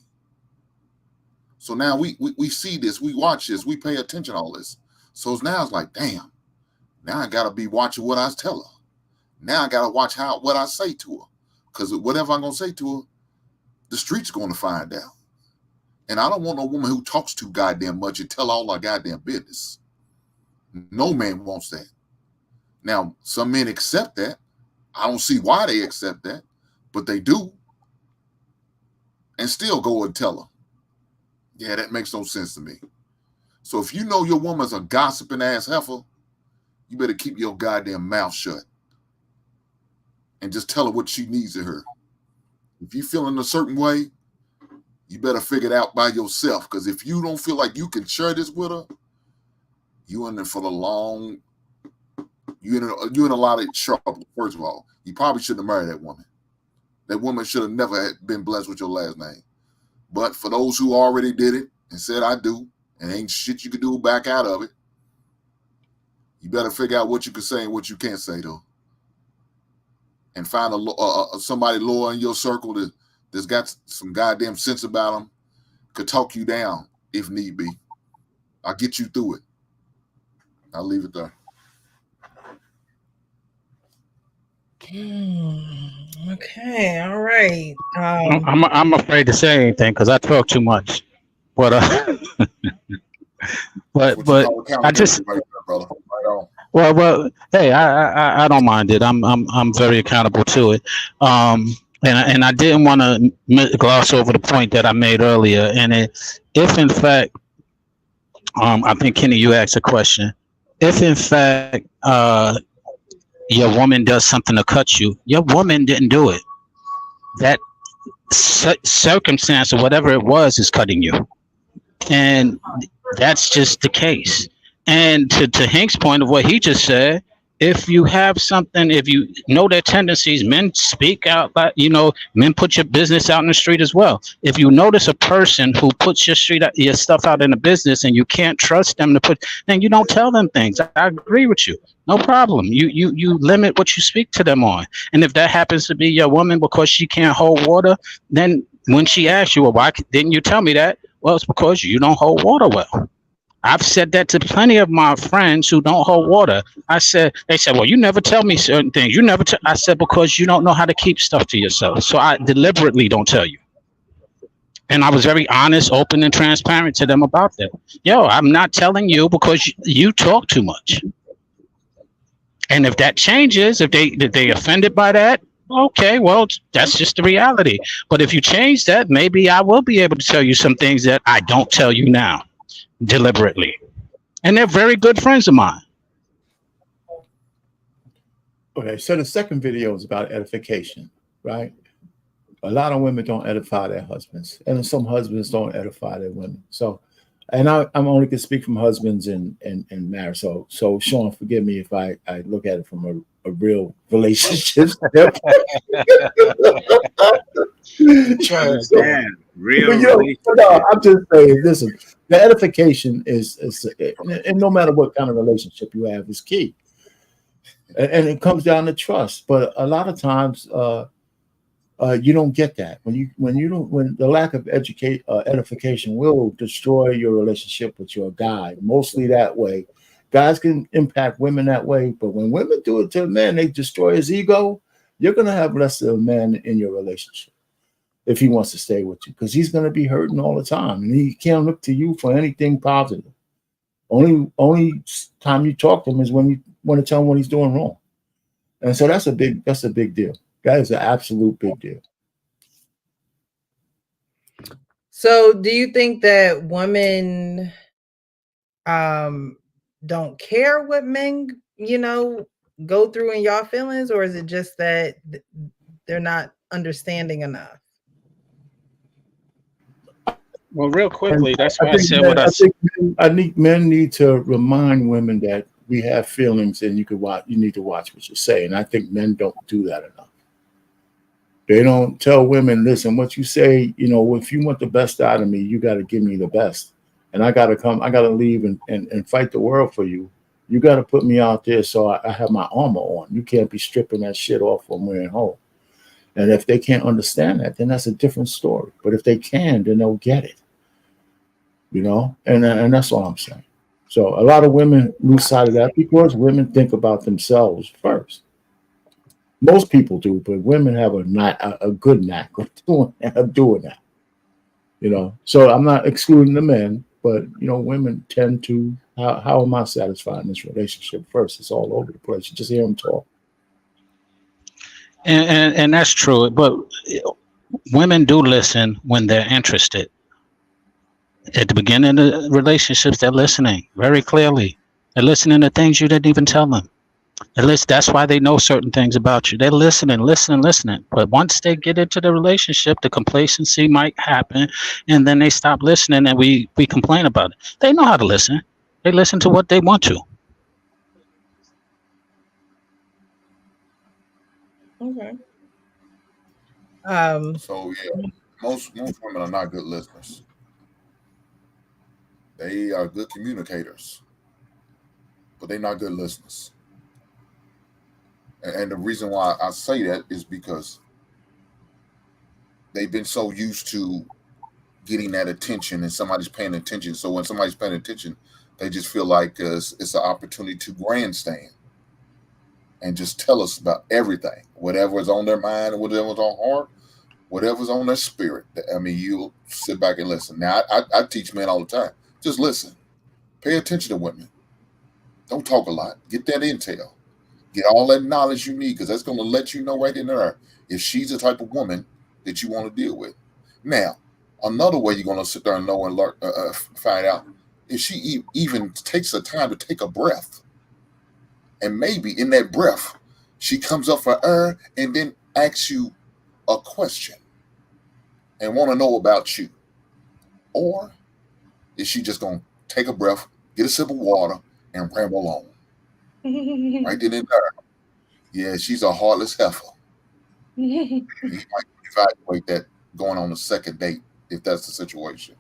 So now we see this, we watch this, we pay attention to all this. So now it's like, damn, now I got to be watching what I tell her. Now I got to watch what I say to her. Because whatever I'm going to say to her, the street's going to find out. And I don't want no woman who talks too goddamn much and tell all our goddamn business. No man wants that. Now, some men accept that. I don't see why they accept that, but they do. And still go and tell her. Yeah, that makes no sense to me. So if you know your woman's a gossiping ass heifer, you better keep your goddamn mouth shut. And just tell her what she needs of her. If you feeling a certain way, you better figure it out by yourself. Because if you don't feel like you can share this with her, you in there for the long. You in a lot of trouble. First of all, you probably shouldn't have married that woman. That woman should have never been blessed with your last name. But for those who already did it and said I do, and ain't shit you could do back out of it, you better figure out what you can say and what you can't say though. And find somebody lower in your circle that's got some goddamn sense about them, could talk you down if need be. I'll get you through it. I'll leave it there. Okay, all right. I'm afraid to say anything because I talk too much. But but I just well, hey, I don't mind it. I'm very accountable to it. And I didn't want to gloss over the point that I made earlier. And if in fact, I think Kenny, you asked a question. If in fact your woman does something to cut you, your woman didn't do it. That circumstance or whatever it was is cutting you. And that's just the case. And to Hank's point of what he just said, if you have something, if you know their tendencies, men speak out, but men put your business out in the street as well. If you notice a person who puts your stuff out in the business and you can't trust them to put, then you don't tell them things. I agree with you. No problem. You limit what you speak to them on. And if that happens to be your woman because she can't hold water, then when she asks you, well, why didn't you tell me that? Well, it's because you don't hold water well. I've said that to plenty of my friends who don't hold water. They said, well, you never tell me certain things. You never I said, because you don't know how to keep stuff to yourself. So I deliberately don't tell you. And I was very honest, open, and transparent to them about that. Yo, I'm not telling you because you talk too much. And if that changes, if they offended by that, okay, well, that's just the reality. But if you change that, maybe I will be able to tell you some things that I don't tell you now. Deliberately. And they're very good friends of mine. Okay, so the second video is about edification, right? A lot of women don't edify their husbands, and some husbands don't edify their women. So, and I'm only can speak from husbands and marriage. So Sean, forgive me if I look at it from a real relationship. Real. No, I'm just saying, listen, the edification is and no matter what kind of relationship you have, is key. And it comes down to trust. But a lot of times you don't get that. When the lack of edification will destroy your relationship with your guy, mostly that way. Guys can impact women that way, but when women do it to a man, they destroy his ego. You're going to have less of a man in your relationship if he wants to stay with you, because he's going to be hurting all the time, and he can't look to you for anything positive. Only time you talk to him is when you want to tell him what he's doing wrong, and so that's a big deal. That is an absolute big deal. So, do you think that women don't care what men, go through in y'all feelings, or is it just that they're not understanding enough? Well, real quickly, that's why I said what I said. I think men need to remind women that we have feelings, and you need to watch what you say. And I think men don't do that enough. They don't tell women, listen, what you say, if you want the best out of me, you got to give me the best. And I got to leave and fight the world for you. You got to put me out there so I have my armor on. You can't be stripping that shit off when we're at home. And if they can't understand that, then that's a different story. But if they can, then they'll get it. And that's all I'm saying. So a lot of women lose sight of that because women think about themselves first. Most people do, but women have a good knack of doing that. So I'm not excluding the men, but women tend to. How am I satisfying this relationship first? It's all over the place. You just hear them talk. And that's true, but women do listen when they're interested. At the beginning of the relationships, they're listening very clearly. They're listening to things you didn't even tell them. At least that's why they know certain things about you. They're listening. But once they get into the relationship, the complacency might happen, and then they stop listening, and we complain about it. They know how to listen. They listen to what they want to. Okay. So yeah, most women are not good listeners. They are good communicators, but they're not good listeners. And the reason why I say that is because they've been so used to getting that attention and somebody's paying attention. So when somebody's paying attention, they just feel like it's an opportunity to grandstand and just tell us about everything, whatever's on their mind, whatever's on heart, whatever's on their spirit. I mean, you sit back and listen. Now, I teach men all the time. Just listen. Pay attention to women. Don't talk a lot. Get that intel. Get all that knowledge you need, because that's going to let you know right in there if she's the type of woman that you want to deal with. Now, another way you're going to sit there and know and learn, find out if she even takes the time to take a breath. And maybe in that breath, she comes up for air and then asks you a question and want to know about you. Or is she just going to take a breath, get a sip of water, and ramble on? Right then and there. Yeah, she's a heartless heifer. You might evaluate that going on a second date if that's the situation.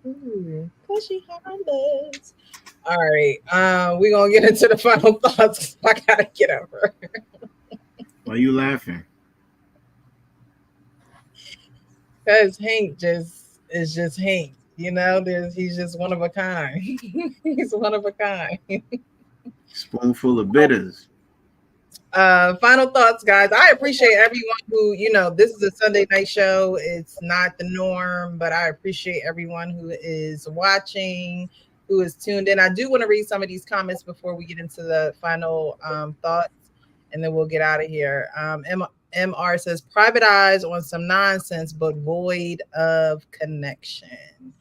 Ooh, cushy harmless. All right, we're gonna get into the final thoughts. I gotta get over. Why you laughing? Because Hank is just Hank. You know, he's just one of a kind. He's one of a kind. Spoonful of bitters. Final thoughts, guys. I appreciate everyone who, this is a Sunday night show. It's not the norm, but I appreciate everyone who is watching, who is tuned in. I do want to read some of these comments before we get into the final thoughts, and then we'll get out of here. MR says, private eyes on some nonsense, but void of connection.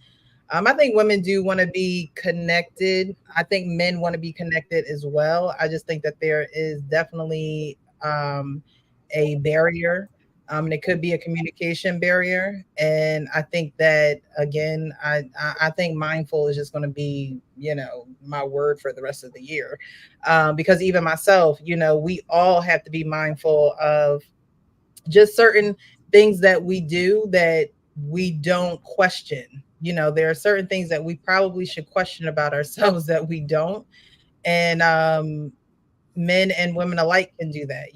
I think women do want to be connected. I think men want to be connected as well. I just think that there is definitely a barrier. And it could be a communication barrier. And I think that, again, I think mindful is just going to be, my word for the rest of the year. Because even myself, we all have to be mindful of just certain things that we do that we don't question. There are certain things that we probably should question about ourselves that we don't. And men and women alike can do that.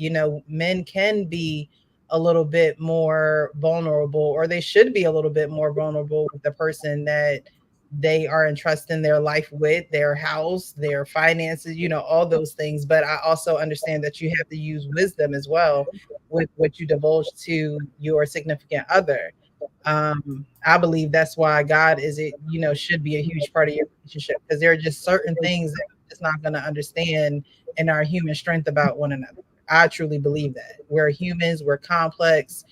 Men can be a little bit more vulnerable, or they should be a little bit more vulnerable with the person that they are entrusting their life with, their house, their finances, all those things. But I also understand that you have to use wisdom as well with what you divulge to your significant other. I believe that's why God should be a huge part of your relationship, because there are just certain things that we're just not going to understand in our human strength about one another. I truly believe that we're humans, we're complex.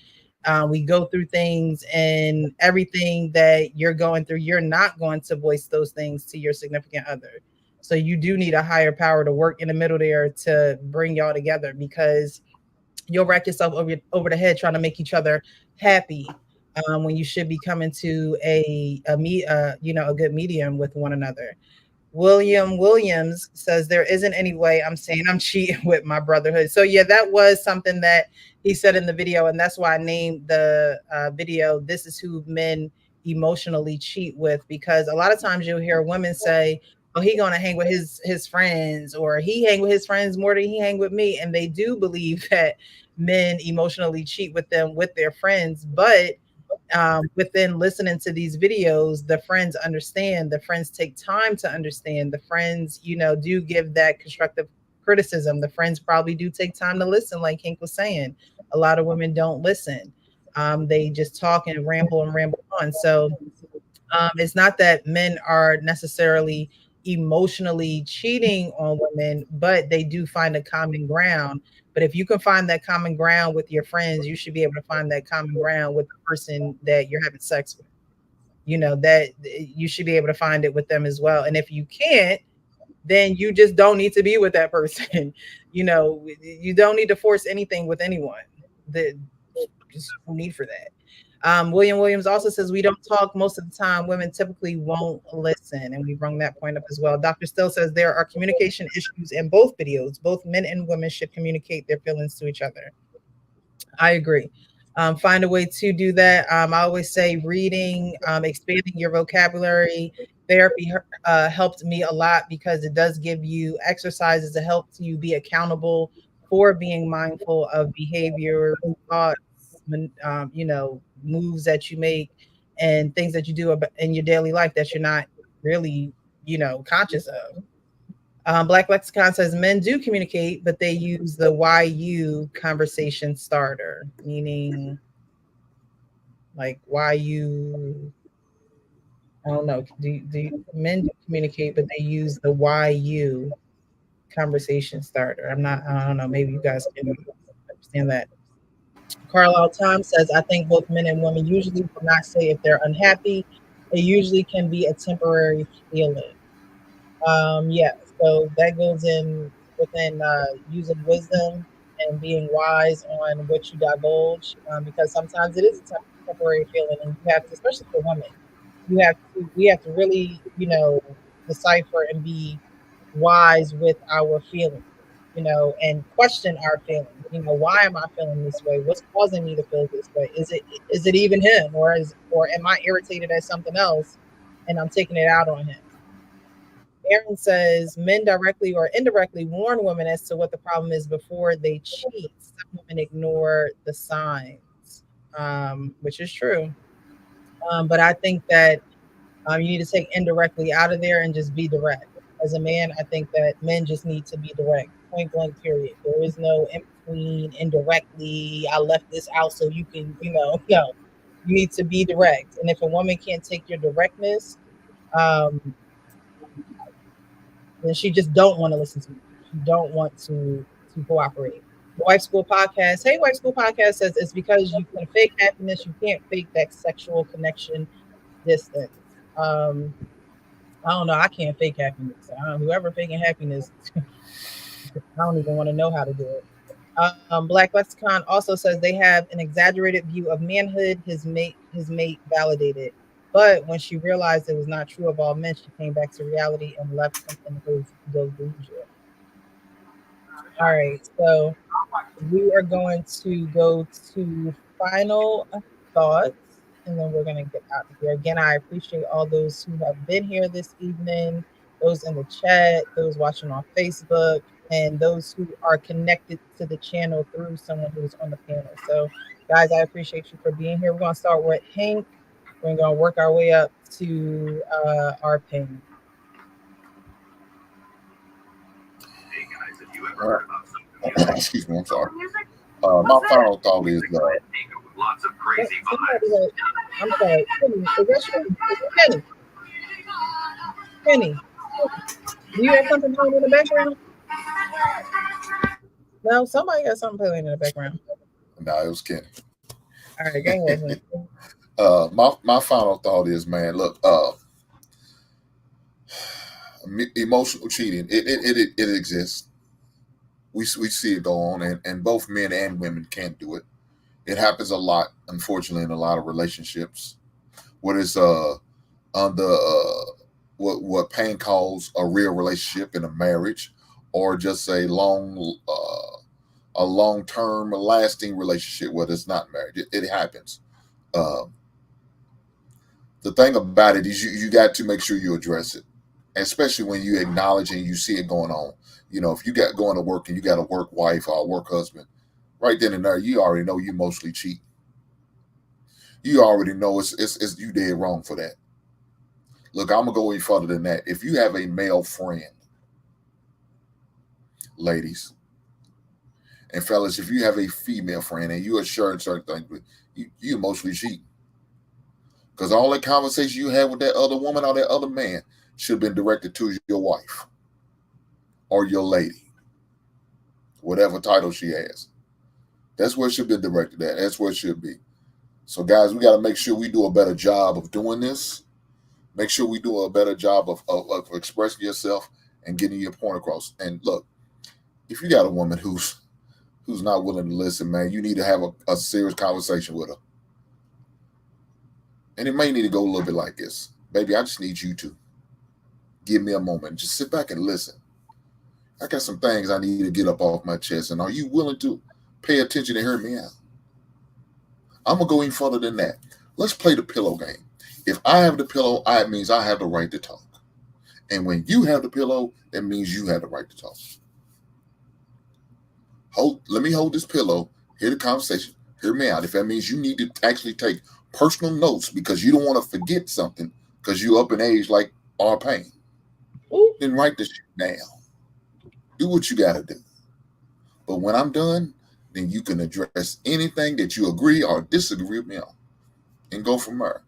We go through things, and everything that you're going through, you're not going to voice those things to your significant other. So you do need a higher power to work in the middle there to bring y'all together, because you'll wreck yourself over the head trying to make each other happy. When you should be coming to a good medium with one another. William Williams says, there isn't any way I'm saying I'm cheating with my brotherhood. So yeah, that was something that he said in the video, and that's why I named the video, This Is Who Men Emotionally Cheat With, because a lot of times you'll hear women say, oh, he gonna hang with his friends, or he hang with his friends more than he hang with me. And they do believe that men emotionally cheat with them with their friends, but within listening to these videos, the friends understand, the friends take time to understand, the friends, do give that constructive criticism. The friends probably do take time to listen, like Hank was saying. A lot of women don't listen. They just talk and ramble on. So it's not that men are necessarily emotionally cheating on women, but they do find a common ground. But if you can find that common ground with your friends, you should be able to find that common ground with the person that you're having sex with. That you should be able to find it with them as well. And if you can't, then you just don't need to be with that person. You don't need to force anything with anyone. Just no need for that. William Williams also says, we don't talk most of the time. Women typically won't listen. And we bring that point up as well. Dr. Still says there are communication issues in both videos. Both men and women should communicate their feelings to each other. I agree. Find a way to do that. I always say reading, expanding your vocabulary. Therapy helped me a lot, because it does give you exercises to help you be accountable for being mindful of behavior, thoughts, moves that you make, and things that you do in your daily life that you're not really, conscious of. Black Lexicon says men do communicate, but they use the why you conversation starter, meaning like why you. I don't know. Do men do communicate, but they use the why you conversation starter? I don't know. Maybe you guys can understand that. Carlisle Tom says, I think both men and women usually do not say if they're unhappy. It usually can be a temporary feeling. Yeah, so that goes within using wisdom and being wise on what you divulge, because sometimes it is a temporary feeling, and you have to, especially for women, we have to really, decipher and be wise with our feelings, and question our feelings. Why am I feeling this way? What's causing me to feel this way? Is it even him, or am I irritated at something else and I'm taking it out on him? Aaron says men directly or indirectly warn women as to what the problem is before they cheat. Some women ignore the signs, which is true. But I think that you need to take indirectly out of there and just be direct. As a man, I think that men just need to be direct, point blank, period. There is no in between, indirectly. I left this out so you can, no. You need to be direct. And if a woman can't take your directness, then she just don't want to listen to you. She don't want to cooperate. The Wife School Podcast. Hey, Wife School Podcast says it's because you can fake happiness. You can't fake that sexual connection distance. I don't know. I can't fake happiness. Whoever faking happiness, I don't even want to know how to do it. Black Lexicon also says they have an exaggerated view of manhood. His mate validated. But when she realized it was not true of all men, she came back to reality and left something delusional. All right, so we are going to go to final thoughts, and then we're going to get out of here. Again, I appreciate all those who have been here this evening, those in the chat, those watching on Facebook, and those who are connected to the channel through someone who's on the panel. So, guys, I appreciate you for being here. We're going to start with Hank. We're going to work our way up to our pin. Excuse me, I'm sorry. My final thought is I'm sorry, Penny. Is that you? Penny? Penny, do you have something playing in the background? No, somebody got something playing in the background. No, it was Kenny. All right, go ahead. My final thought is, man, look, emotional cheating, it exists. We see it go on, and both men and women can't do it. It happens a lot, unfortunately, in a lot of relationships. What is what Payne calls a real relationship in a marriage, or just a long-term, lasting relationship where it's not married. It happens. The thing about it is you got to make sure you address it, especially when you acknowledge and you see it going on. If you got going to work and you got a work wife or a work husband, right then and there, you already know you mostly cheat. You already know it's you dead wrong for that. Look, I'm gonna go even further than that. If you have a male friend, ladies and fellas, if you have a female friend and you are sharing certain things, you mostly cheat. Because all that conversation you had with that other woman or that other man should have been directed to your wife or your lady, whatever title she has. That's where it should be directed at. That's where it should be. So, guys, we got to make sure we do a better job of doing this. Make sure we do a better job of expressing yourself and getting your point across. And look, if you got a woman who's not willing to listen, man, you need to have a serious conversation with her. And it may need to go a little bit like this. Baby, I just need you to give me a moment. Just sit back and listen. I got some things I need to get up off my chest. And are you willing to pay attention and hear me out? I'm going to go even further than that. Let's play the pillow game. If I have the pillow, it means I have the right to talk. And when you have the pillow, that means you have the right to talk. Let me hold this pillow, hear the conversation, hear me out. If that means you need to actually take personal notes because you don't want to forget something because you're up in age like our Payne, then write this shit down. Do what you got to do. But when I'm done, then you can address anything that you agree or disagree with me on and go from there.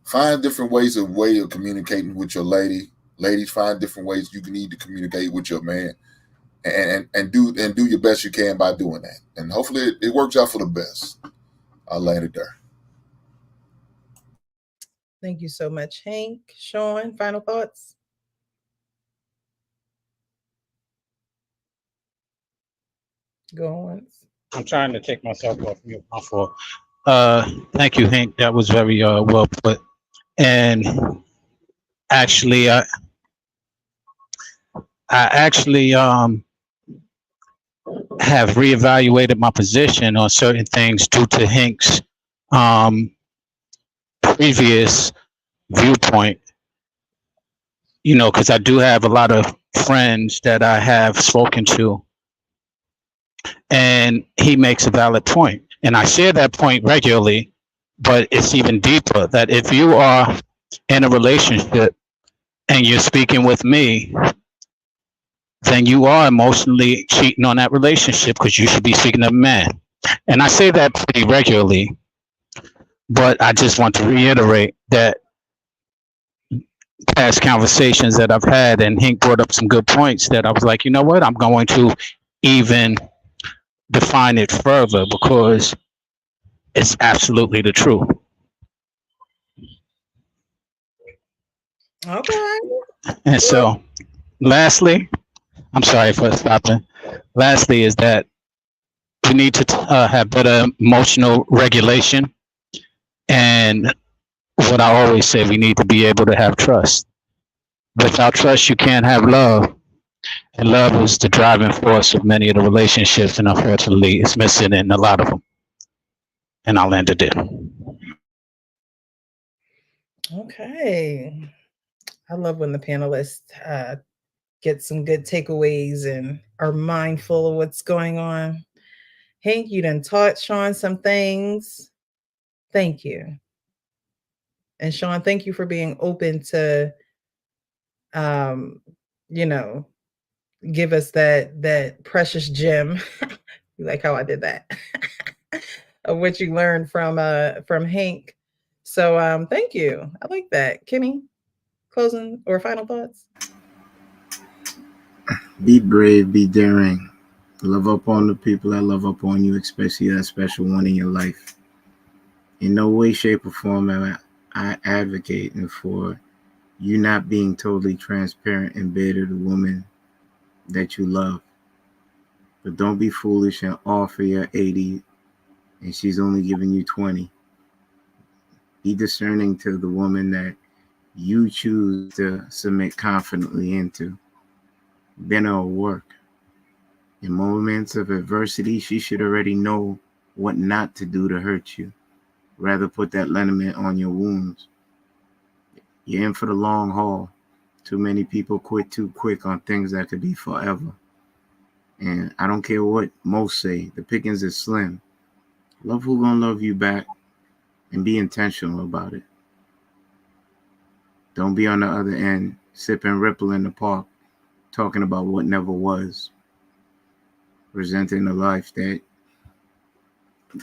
Find different ways of communicating with your lady. Ladies, find different ways you can need to communicate with your man and do your best you can by doing that. And hopefully it works out for the best. I'll land it there. Thank you so much, Hank. Sean, final thoughts? Go on. I'm trying to take myself off mute. My fault. Thank you, Hank. That was very well put. And actually, I actually have reevaluated my position on certain things due to Hink's previous viewpoint. You know, because I do have a lot of friends that I have spoken to, and he makes a valid point, and I share that point regularly. But it's even deeper that if you are in a relationship and you're speaking with me, then you are emotionally cheating on that relationship because you should be speaking to a man. And I say that pretty regularly, but I just want to reiterate that past conversations that I've had, and Hank brought up some good points that I was like, you know what, I'm going to even define it further because it's absolutely the truth. Okay. And so, lastly, I'm sorry for stopping. Lastly, is that we need to have better emotional regulation. And what I always say, we need to be able to have trust. Without trust, you can't have love. And love is the driving force of many of the relationships, and unfortunately, it's missing in a lot of them. And I'll end it there. Okay. I love when the panelists get some good takeaways and are mindful of what's going on. Hank, you done taught Sean some things. Thank you. And Sean, thank you for being open to, you know, give us that precious gem. You like how I did that? Of what you learned from Hank. So thank you. I like that. Kimmy, closing or final thoughts? Be brave, be daring. Love up on the people that love up on you, especially that special one in your life. In no way, shape, or form am I advocating for you not being totally transparent and bare to the woman that you love. But don't be foolish and offer your 80 and she's only giving you 20. Be discerning to the woman that you choose to submit confidently into. Then it'll work. In moments of adversity, she should already know what not to do to hurt you. Rather put that liniment on your wounds. You're in for the long haul. Too many people quit too quick on things that could be forever. And I don't care what most say, the pickings is slim. Love who gonna love you back and be intentional about it. Don't be on the other end, sipping Ripple in the park, talking about what never was. Presenting a life that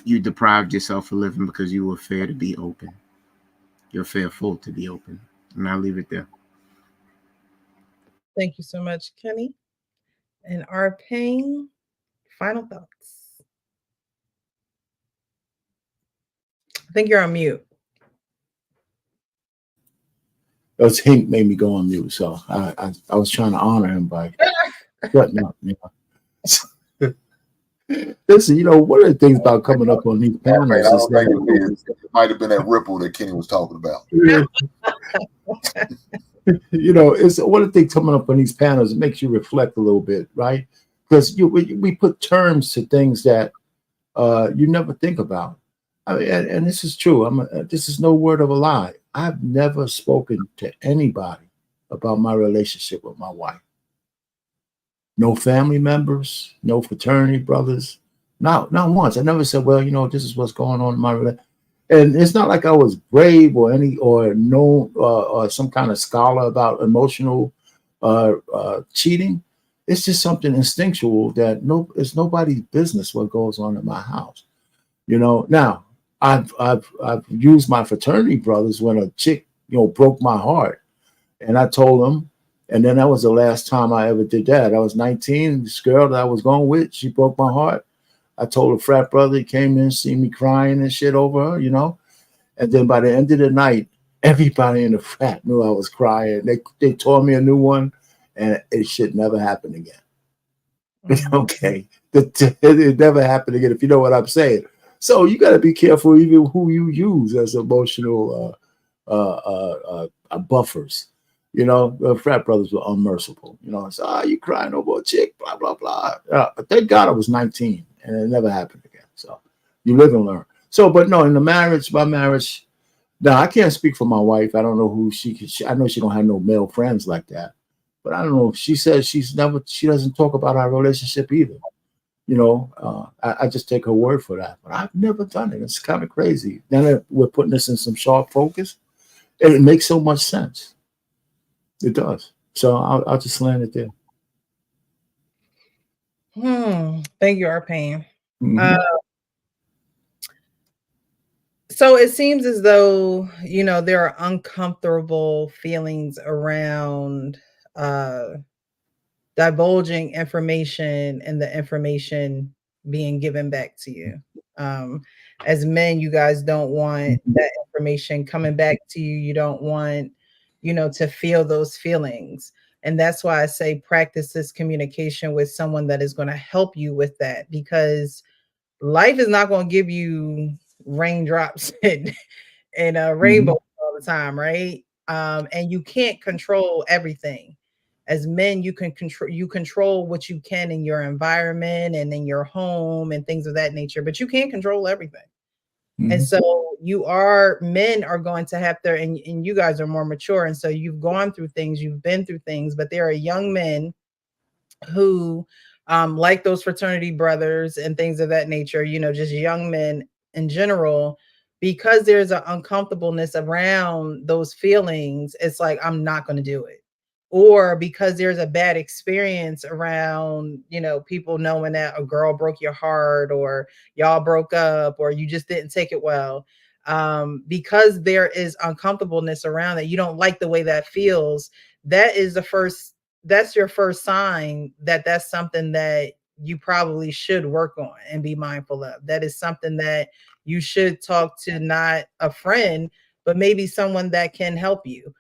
you deprived yourself of living because you were fair to be open. You're fearful to be open. And I'll leave it there. Thank you so much, Kenny. And Arpane, final thoughts. I think you're on mute. It was Hank made me go on mute, so I was trying to honor him by shutting up. You know? Listen, you know, one of the things about coming up on these panels I is don't think that it might have been that Ripple that Kenny was talking about. you know, it's one of the things coming up on these panels. It makes you reflect a little bit, right? Because we put terms to things that you never think about. I mean, and this is true. This is no word of a lie. I've never spoken to anybody about my relationship with my wife. No family members, no fraternity brothers, not once. I never said, well, you know, this is what's going on in my relationship. And it's not like I was brave or some kind of scholar about emotional cheating. It's just something instinctual that it's nobody's business what goes on in my house. You know, now I've used my fraternity brothers when a chick, you know, broke my heart, and I told them, and then that was the last time I ever did that. I was 19. This girl that I was going with, she broke my heart. I told a frat brother, he came in, see me crying and shit over her, you know. And then by the end of the night, everybody in the frat knew I was crying. They tore me a new one, and it should never happen again. Mm-hmm. Okay, it never happened again, if you know what I'm saying. So you got to be careful even who you use as emotional buffers. You know, the frat brothers were unmerciful. You know, it's you crying over a chick, blah blah blah. But thank God I was 19 and it never happened again. So you live and learn. So, but no, in the marriage, my marriage. No, I can't speak for my wife. I don't know who I know she don't have no male friends like that. But I don't know. She says she doesn't talk about our relationship either. You know, I just take her word for that. But I've never done it. It's kind of crazy. Now that we're putting this in some sharp focus, it makes so much sense. It does. So I'll just land it there. Thank you, Arpain. Mhm. So it seems as though, you know, there are uncomfortable feelings around divulging information and the information being given back to you. As men, you guys don't want that information coming back to you. You don't want, you know, to feel those feelings. And that's why I say practice this communication with someone that is going to help you with that, because life is not going to give you raindrops and rainbows all the time, right? And you can't control everything. As men, you control what you can in your environment and in your home and things of that nature, but you can't control everything. And so men are going to have to, and you guys are more mature, and so you've gone through things, you've been through things, but there are young men who like those fraternity brothers and things of that nature, you know, just young men in general, because there's an uncomfortableness around those feelings. It's like, I'm not going to do it. Or because there's a bad experience around, you know, people knowing that a girl broke your heart or y'all broke up or you just didn't take it well. Because there is uncomfortableness around that, you don't like the way that feels. That's your first sign that that's something that you probably should work on and be mindful of. That is something that you should talk to, not a friend, but maybe someone that can help you,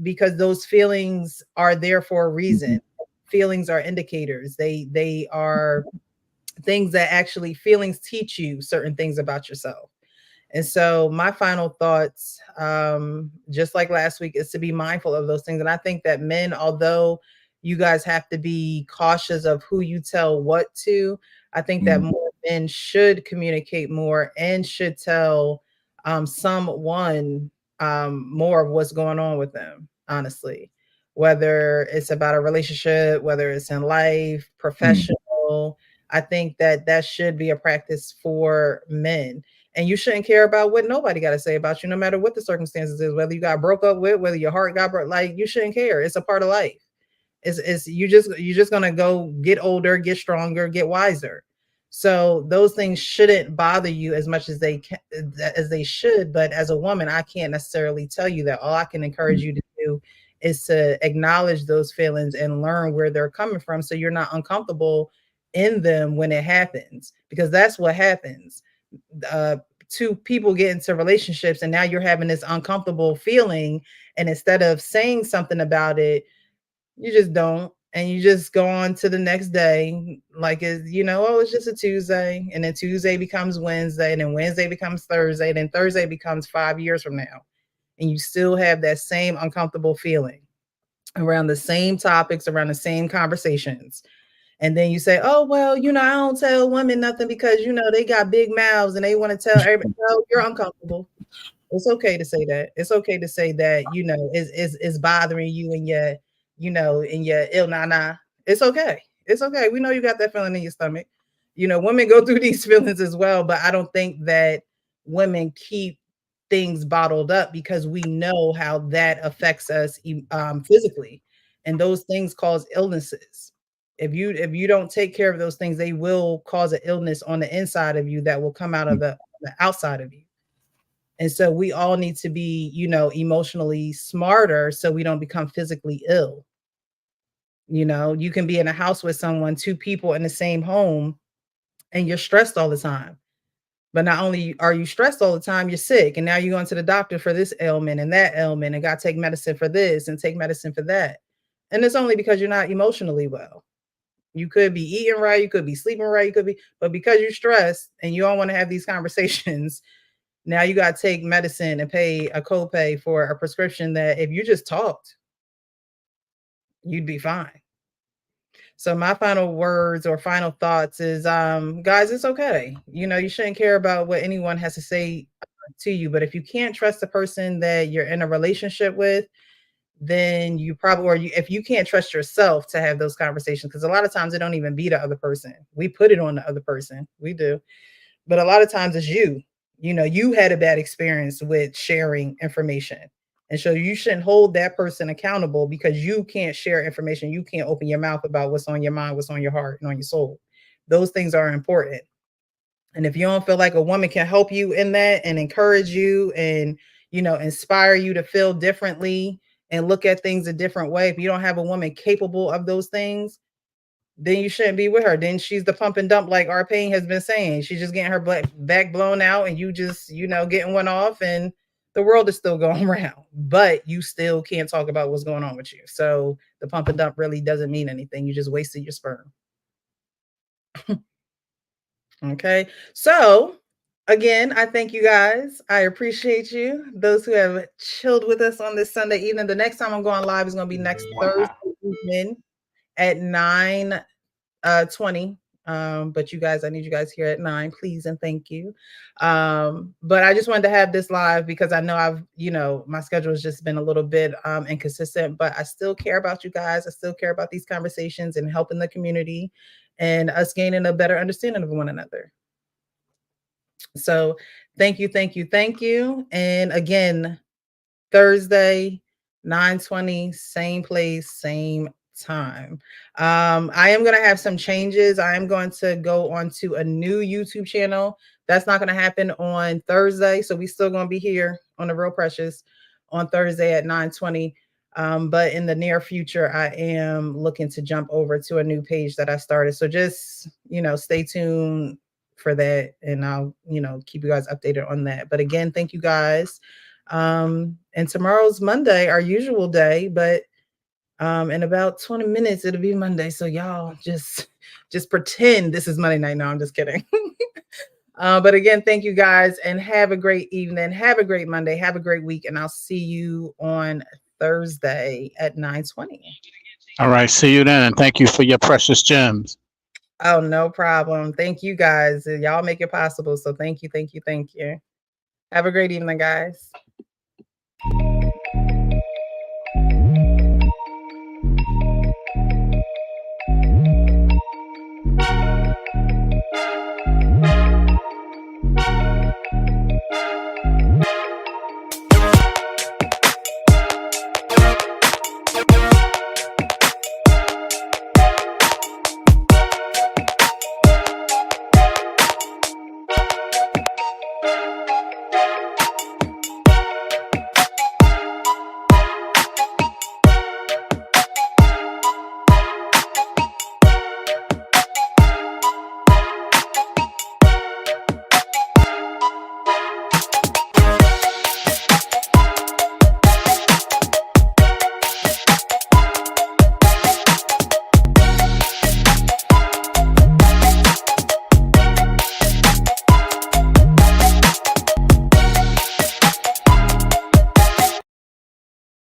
because those feelings are there for a reason. Feelings are indicators. They are things that actually, feelings teach you certain things about yourself. And so my final thoughts, just like last week, is to be mindful of those things. And I think that men, although you guys have to be cautious of who you tell what to, I think that more men should communicate more and should tell someone more of what's going on with them, honestly. Whether it's about a relationship, whether it's in life, professional, I think that that should be a practice for men. And you shouldn't care about what nobody got to say about you, no matter what the circumstances is, whether you got broke up with, whether your heart got broke, like, you shouldn't care. It's a part of life. It's you're just gonna go get older, get stronger, get wiser. So those things shouldn't bother you as much as they should. But as a woman, I can't necessarily tell you that. All I can encourage you to do is to acknowledge those feelings and learn where they're coming from, so you're not uncomfortable in them when it happens, because that's what happens. Two people get into relationships and now you're having this uncomfortable feeling, and instead of saying something about it, you just don't, and you just go on to the next day like, it's, you know, oh, it's just a Tuesday, and then Tuesday becomes Wednesday, and then Wednesday becomes Thursday, and then Thursday becomes 5 years from now, and you still have that same uncomfortable feeling around the same topics, around the same conversations. And then you say, oh, well, you know, I don't tell women nothing because, you know, they got big mouths and they want to tell everybody. No, you're uncomfortable. It's okay to say that. It's okay to say that, you know, is bothering you and your, you know, in your ill na. It's okay. It's okay. We know you got that feeling in your stomach. You know, women go through these feelings as well, but I don't think that women keep things bottled up, because we know how that affects us physically, and those things cause illnesses. If you don't take care of those things, they will cause an illness on the inside of you that will come out of the outside of you. And so we all need to be, you know, emotionally smarter so we don't become physically ill. You know, you can be in a house with someone, two people in the same home, and you're stressed all the time. But not only are you stressed all the time, you're sick. And now you're going to the doctor for this ailment and that ailment, and got to take medicine for this and take medicine for that. And it's only because you're not emotionally well. You could be eating right, you could be sleeping right, you could be, but because you're stressed and you don't want to have these conversations, now you got to take medicine and pay a copay for a prescription that if you just talked, you'd be fine. So my final words or final thoughts is, guys, it's okay. You shouldn't care about what anyone has to say to you, but if you can't trust the person that you're in a relationship with, then you probably, or if you can't trust yourself to have those conversations, because a lot of times it don't even be the other person. We put it on the other person. We do. But a lot of times it's you. You had a bad experience with sharing information. And so you shouldn't hold that person accountable because you can't share information. You can't open your mouth about what's on your mind, what's on your heart, and on your soul. Those things are important. And if you don't feel like a woman can help you in that and encourage you and, inspire you to feel differently and look at things a different way, if you don't have a woman capable of those things, then you shouldn't be with her. Then she's the pump and dump, like Arpain has been saying. She's just getting her back blown out and you just, getting one off, and the world is still going around, but you still can't talk about what's going on with you. So the pump and dump really doesn't mean anything. You just wasted your sperm. Okay. So again, I thank you guys. I appreciate you. Those who have chilled with us on this Sunday evening. The next time I'm going live is going to be next Thursday evening at 9:20. But you guys, I need you guys here at 9, please and thank you. But I just wanted to have this live because I know my schedule has just been a little bit inconsistent, but I still care about you guys. I still care about these conversations and helping the community and us gaining a better understanding of one another. So thank you, thank you, thank you. And again, Thursday, 9:20, same place, same time. I am going to have some changes. I am going to go onto a new YouTube channel. That's not going to happen on Thursday. So we still going to be here on The Real Precious on Thursday at 9:20. But in the near future, I am looking to jump over to a new page that I started. So just, stay tuned for that. And I'll, keep you guys updated on that. But again, thank you guys. And tomorrow's Monday, our usual day, but in about 20 minutes, it'll be Monday. So y'all just pretend this is Monday night. No, I'm just kidding. But again, thank you guys and have a great evening. Have a great Monday. Have a great week. And I'll see you on Thursday at 9:20. All right. See you then. And thank you for your precious gems. Oh, no problem. Thank you guys. Y'all make it possible. So thank you. Thank you. Thank you. Have a great evening, guys.